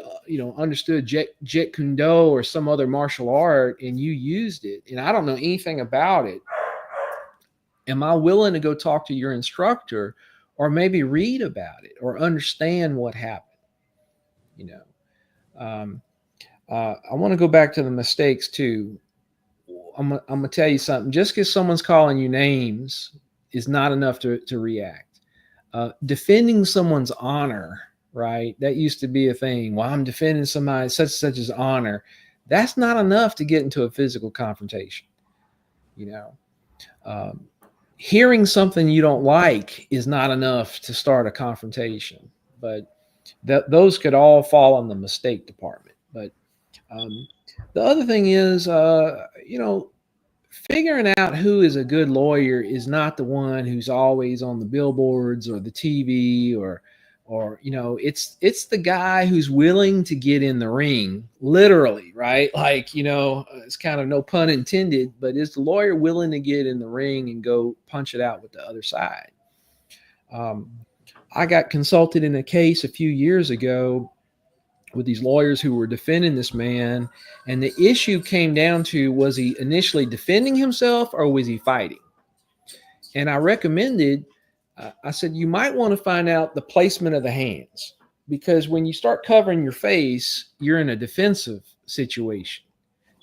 understood Jeet Kune Do or some other martial art and you used it, and I don't know anything about it, am I willing to go talk to your instructor or maybe read about it or understand what happened? I want to go back to the mistakes too. I'm gonna tell you something. Just because someone's calling you names is not enough to react. Defending someone's honor, right? That used to be a thing. Well, I'm defending somebody such as honor. That's not enough to get into a physical confrontation. You know, hearing something you don't like is not enough to start a confrontation. But those could all fall in the mistake department. But the other thing is, figuring out who is a good lawyer is not the one who's always on the billboards or the TV or it's the guy who's willing to get in the ring, literally, right? Like, it's kind of no pun intended, but is the lawyer willing to get in the ring and go punch it out with the other side? I got consulted in a case a few years ago with these lawyers who were defending this man. And the issue came down to, was he initially defending himself or was he fighting? And I recommended, I said, you might want to find out the placement of the hands, because when you start covering your face, you're in a defensive situation.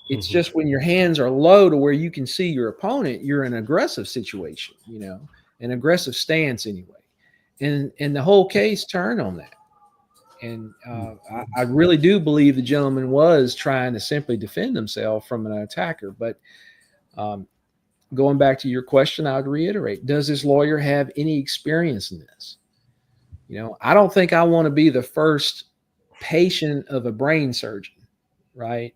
It's just when your hands are low to where you can see your opponent, you're in an aggressive situation, an aggressive stance anyway. And the whole case turned on that. And I really do believe the gentleman was trying to simply defend himself from an attacker. But going back to your question, I would reiterate, does this lawyer have any experience in this? I don't think I want to be the first patient of a brain surgeon, right?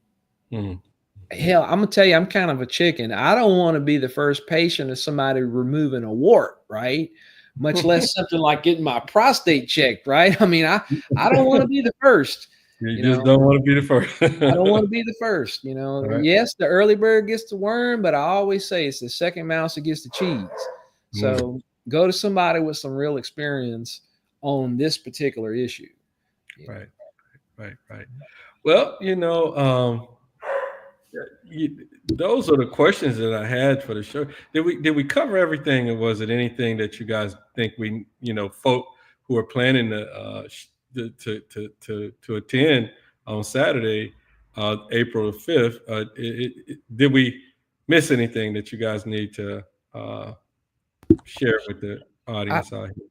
Hell, I'm going to tell you, I'm kind of a chicken. I don't want to be the first patient of somebody removing a wart, right? Much less something like getting my prostate checked, right? I mean, I don't want to be the first. You just don't want to be the first. I don't want to be the first. Right. Yes, the early bird gets the worm, but I always say it's the second mouse that gets the cheese. So go to somebody with some real experience on this particular issue. Right. Well, those are the questions that I had for the show. Did we cover everything, or was it anything that you guys think we, folk who are planning to attend on Saturday, April 5th, did we miss anything that you guys need to share with the audience out here?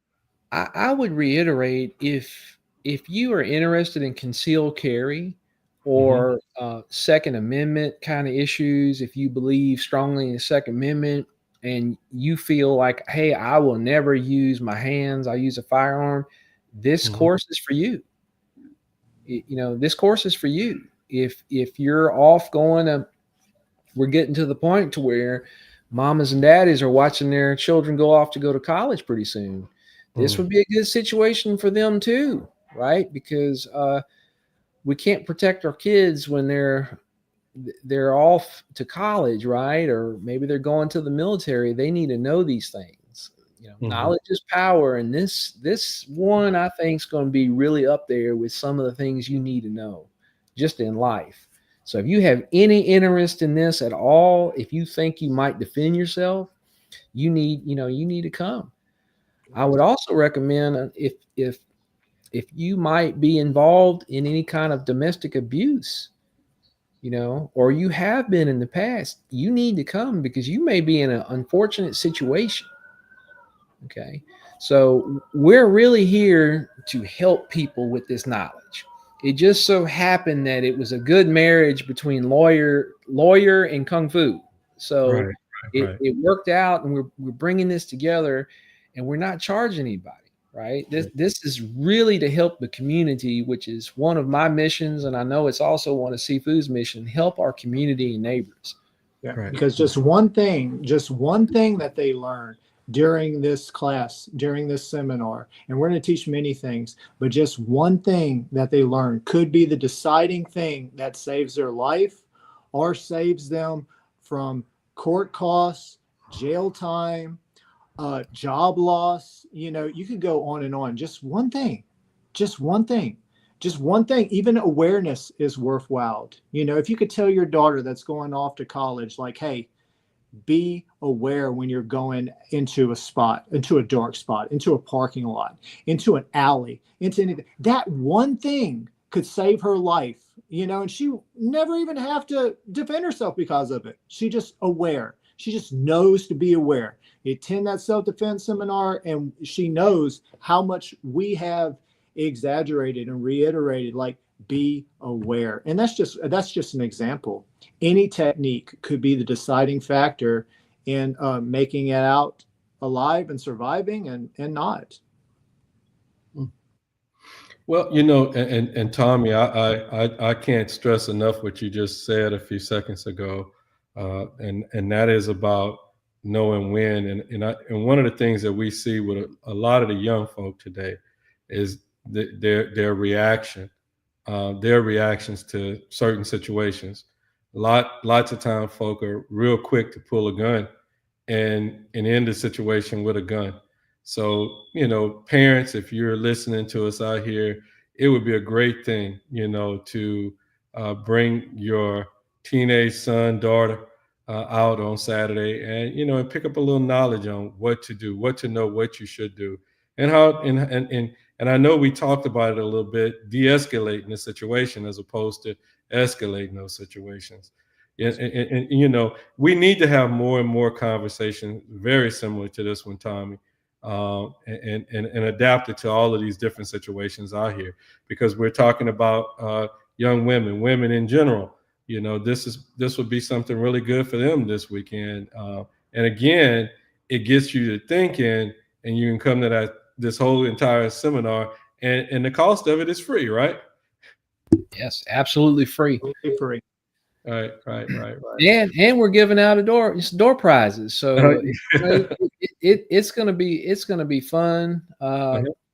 I would reiterate, if you are interested in concealed carry or Second Amendment kind of issues, if you believe strongly in the Second Amendment and you feel like, hey, I will never use my hands, I'll use a firearm, this course is for you. This course is for you. If you're off we're getting to the point to where mamas and daddies are watching their children go off to go to college pretty soon. This would be a good situation for them too, right? Because we can't protect our kids when they're off to college, right? Or maybe they're going to the military. They need to know these things. Knowledge is power, and this one I think is going to be really up there with some of the things you need to know just in life. So if you have any interest in this at all, if you think you might defend yourself, you need to come. I would also recommend, if you might be involved in any kind of domestic abuse, or you have been in the past, you need to come, because you may be in an unfortunate situation. Okay. So we're really here to help people with this knowledge. It just so happened that it was a good marriage between lawyer and Kung Fu. So it worked out, and we're bringing this together, and we're not charging anybody. Right. This is really to help the community, which is one of my missions. And I know it's also one of Sifu's mission, help our community and neighbors. Yeah. Right. Because just one thing that they learn during this class, during this seminar, and we're going to teach many things, but just one thing that they learn could be the deciding thing that saves their life or saves them from court costs, jail time, job loss. You could go on and on. Just one thing. Even awareness is worthwhile. If you could tell your daughter that's going off to college, like, hey, be aware when you're going into a dark spot, into a parking lot, into an alley, into anything. That one thing could save her life and she never even have to defend herself because of it. She just aware. She just knows to be aware. You attend that self-defense seminar, and she knows how much we have exaggerated and reiterated, like, be aware. And that's just an example. Any technique could be the deciding factor in making it out alive and surviving and not. Well, and Tommy, I can't stress enough what you just said a few seconds ago, and that is about knowing when. And one of the things that we see with a lot of the young folk today is their reactions to certain situations. Lots of time, folk are real quick to pull a gun and end the situation with a gun. So, parents, if you're listening to us out here, it would be a great thing, to bring your teenage son, daughter out on Saturday and pick up a little knowledge on what to do, what to know, what you should do, and how, and I know we talked about it a little bit, de-escalating the situation as opposed to escalating those situations. And we need to have more and more conversations very similar to this one, Tommy, and adapt it to all of these different situations out here, because we're talking about young women in general. This would be something really good for them this weekend. And again, it gets you to thinking, and you can come to this whole entire seminar, and the cost of it is free, right? Yes, absolutely free. Free. Right. And we're giving out door prizes, so it's gonna be fun.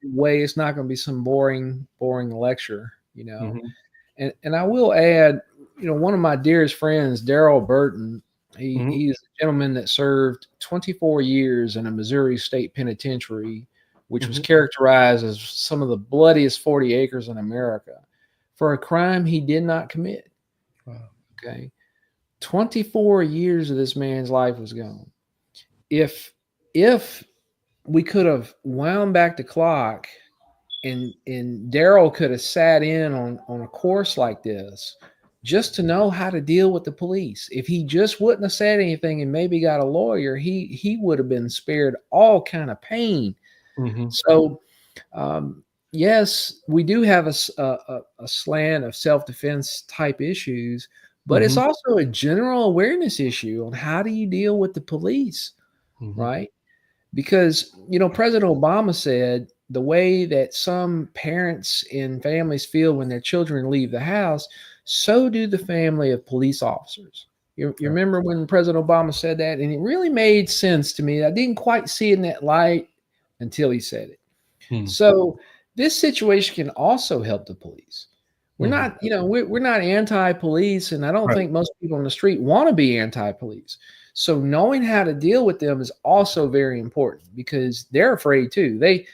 Way it's not gonna be some boring lecture, Mm-hmm. And I will add, one of my dearest friends, Daryl Burton, he's a gentleman that served 24 years in a Missouri State Penitentiary, which was characterized as some of the bloodiest 40 acres in America, for a crime he did not commit. Wow. Okay. 24 years of this man's life was gone. If we could have wound back the clock and Daryl could have sat in on a course like this just to know how to deal with the police, if he just wouldn't have said anything and maybe got a lawyer, he would have been spared all kind of pain. Mm-hmm. So, yes, we do have a slant of self-defense type issues, but it's also a general awareness issue on how do you deal with the police, right? Because, President Obama said the way that some parents and families feel when their children leave the house, so do the family of police officers. You remember when President Obama said that? And it really made sense to me. I didn't quite see it in that light until he said it. So this situation can also help the police. We're not, we're not anti-police, and I don't think most people on the street want to be anti-police. So knowing how to deal with them is also very important, because they're afraid too. They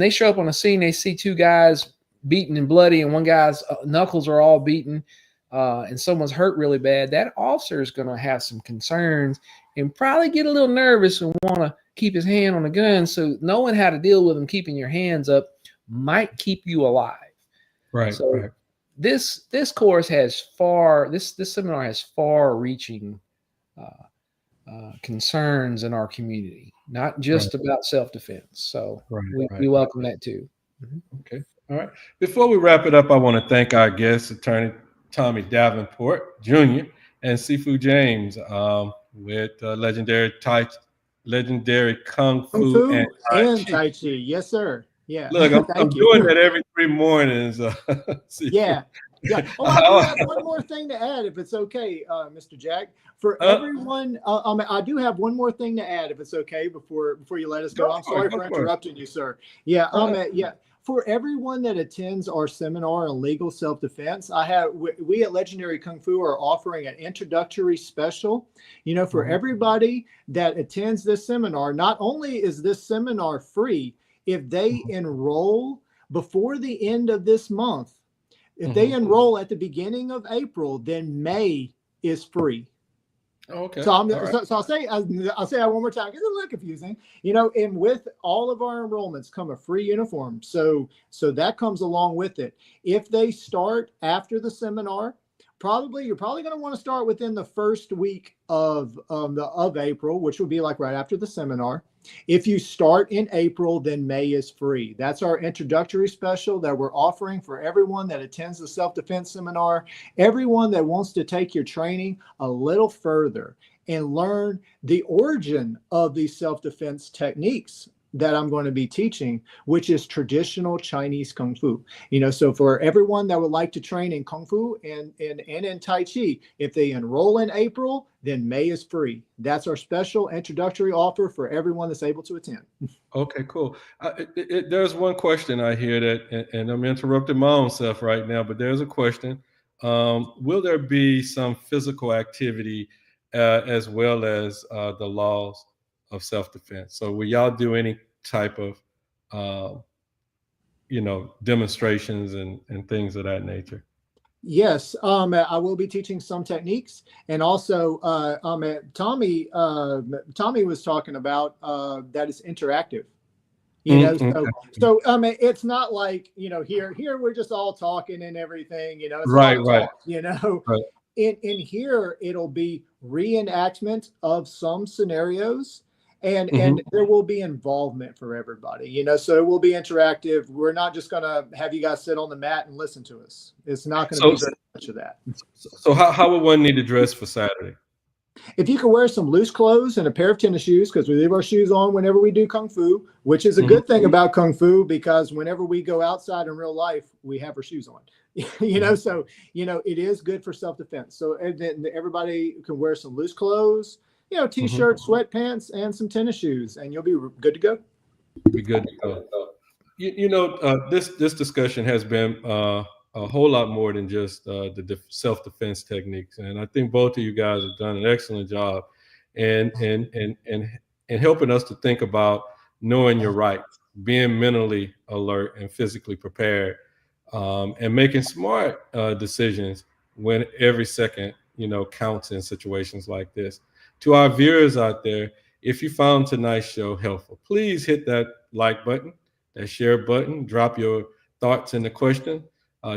show up on a scene, they see two guys beaten and bloody, and one guy's knuckles are all beaten, and someone's hurt really bad. That officer is going to have some concerns and probably get a little nervous and want to keep his hand on the gun. So knowing how to deal with them, keeping your hands up, might keep you alive. Right. So right. This course has this seminar has far-reaching concerns in our community, not just about self-defense. So we welcome that too. Okay. All right. Before we wrap it up, I want to thank our guest, Attorney Tommy Davenport Jr. and Sifu James, with legendary Kung Fu and Tai Chi. Yes, sir. Yeah. Look, I'm doing that every 3 mornings. Yeah. Oh, I do have one more thing to add, if it's okay, Mr. Jack. For everyone, I do have one more thing to add, if it's okay, before you let us go. I'm sorry for interrupting you, sir. Yeah. For everyone that attends our seminar on legal self-defense, we at Legendary Kung Fu are offering an introductory special. For everybody that attends this seminar, not only is this seminar free, if they enroll before the end of this month, if they enroll at the beginning of April, then May is free. Okay. So I'm All right. so I'll say that one more time because it's a little confusing, And with all of our enrollments come a free uniform, so that comes along with it. If they start after the seminar, you're probably going to want to start within the first week of April, which would be like right after the seminar. If you start in April, then May is free. That's our introductory special that we're offering for everyone that attends the self-defense seminar, everyone that wants to take your training a little further and learn the origin of these self-defense techniques that I'm going to be teaching, which is traditional Chinese Kung Fu. So for everyone that would like to train in Kung Fu and in Tai Chi, if they enroll in April, then May is free. That's our special introductory offer for everyone that's able to attend. Okay, cool. There's one question I hear that, and I'm interrupting my own self right now, but there's a question. Will there be some physical activity as well as the laws of self-defense? So will y'all do any type of, demonstrations and things of that nature? Yes, I will be teaching some techniques, and also Tommy was talking about that it's interactive. Okay. So it's not like here we're just all talking and everything. It's Right, not right, talk. right. In here it'll be reenactment of some scenarios. And there will be involvement for everybody, so it will be interactive. We're not just going to have you guys sit on the mat and listen to us. It's not going to be very much of that. So how would one need to dress for Saturday? If you can wear some loose clothes and a pair of tennis shoes, because we leave our shoes on whenever we do Kung Fu, which is a good thing about Kung Fu, because whenever we go outside in real life, we have our shoes on. So it is good for self-defense. So everybody can wear some loose clothes, t-shirt, sweatpants, and some tennis shoes, and you'll be good to go. Be good to go. This discussion has been a whole lot more than just the self-defense techniques, and I think both of you guys have done an excellent job and helping us to think about knowing your rights, being mentally alert and physically prepared, and making smart decisions when every second counts in situations like this. To our viewers out there, if you found tonight's show helpful, please hit that like button, that share button, drop your thoughts in the question.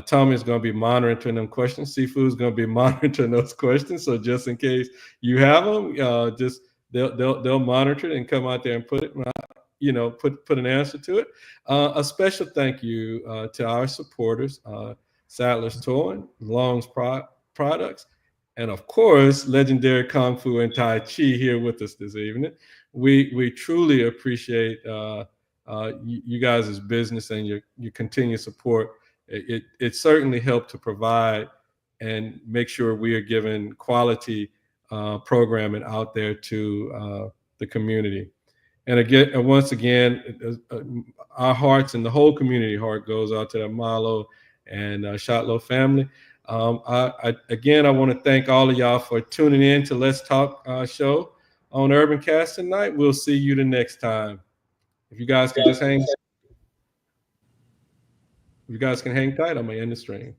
Tommy is going to be monitoring them questions. Sifu is going to be monitoring those questions. So just in case you have them, just they'll monitor it and come out there and put it, put an answer to it. A special thank you to our supporters, Sadler's Towing, Long's Products, and of course, Legendary Kung Fu and Tai Chi here with us this evening. We truly appreciate you guys' business and your continued support. It certainly helped to provide and make sure we are giving quality programming out there to the community. And once again, our hearts and the whole community heart goes out to the Malo and Shotlow family. I want to thank all of y'all for tuning in to Let's Talk show on UrbanCast tonight. We'll see you the next time. If you guys can hang tight, I'm gonna end the stream.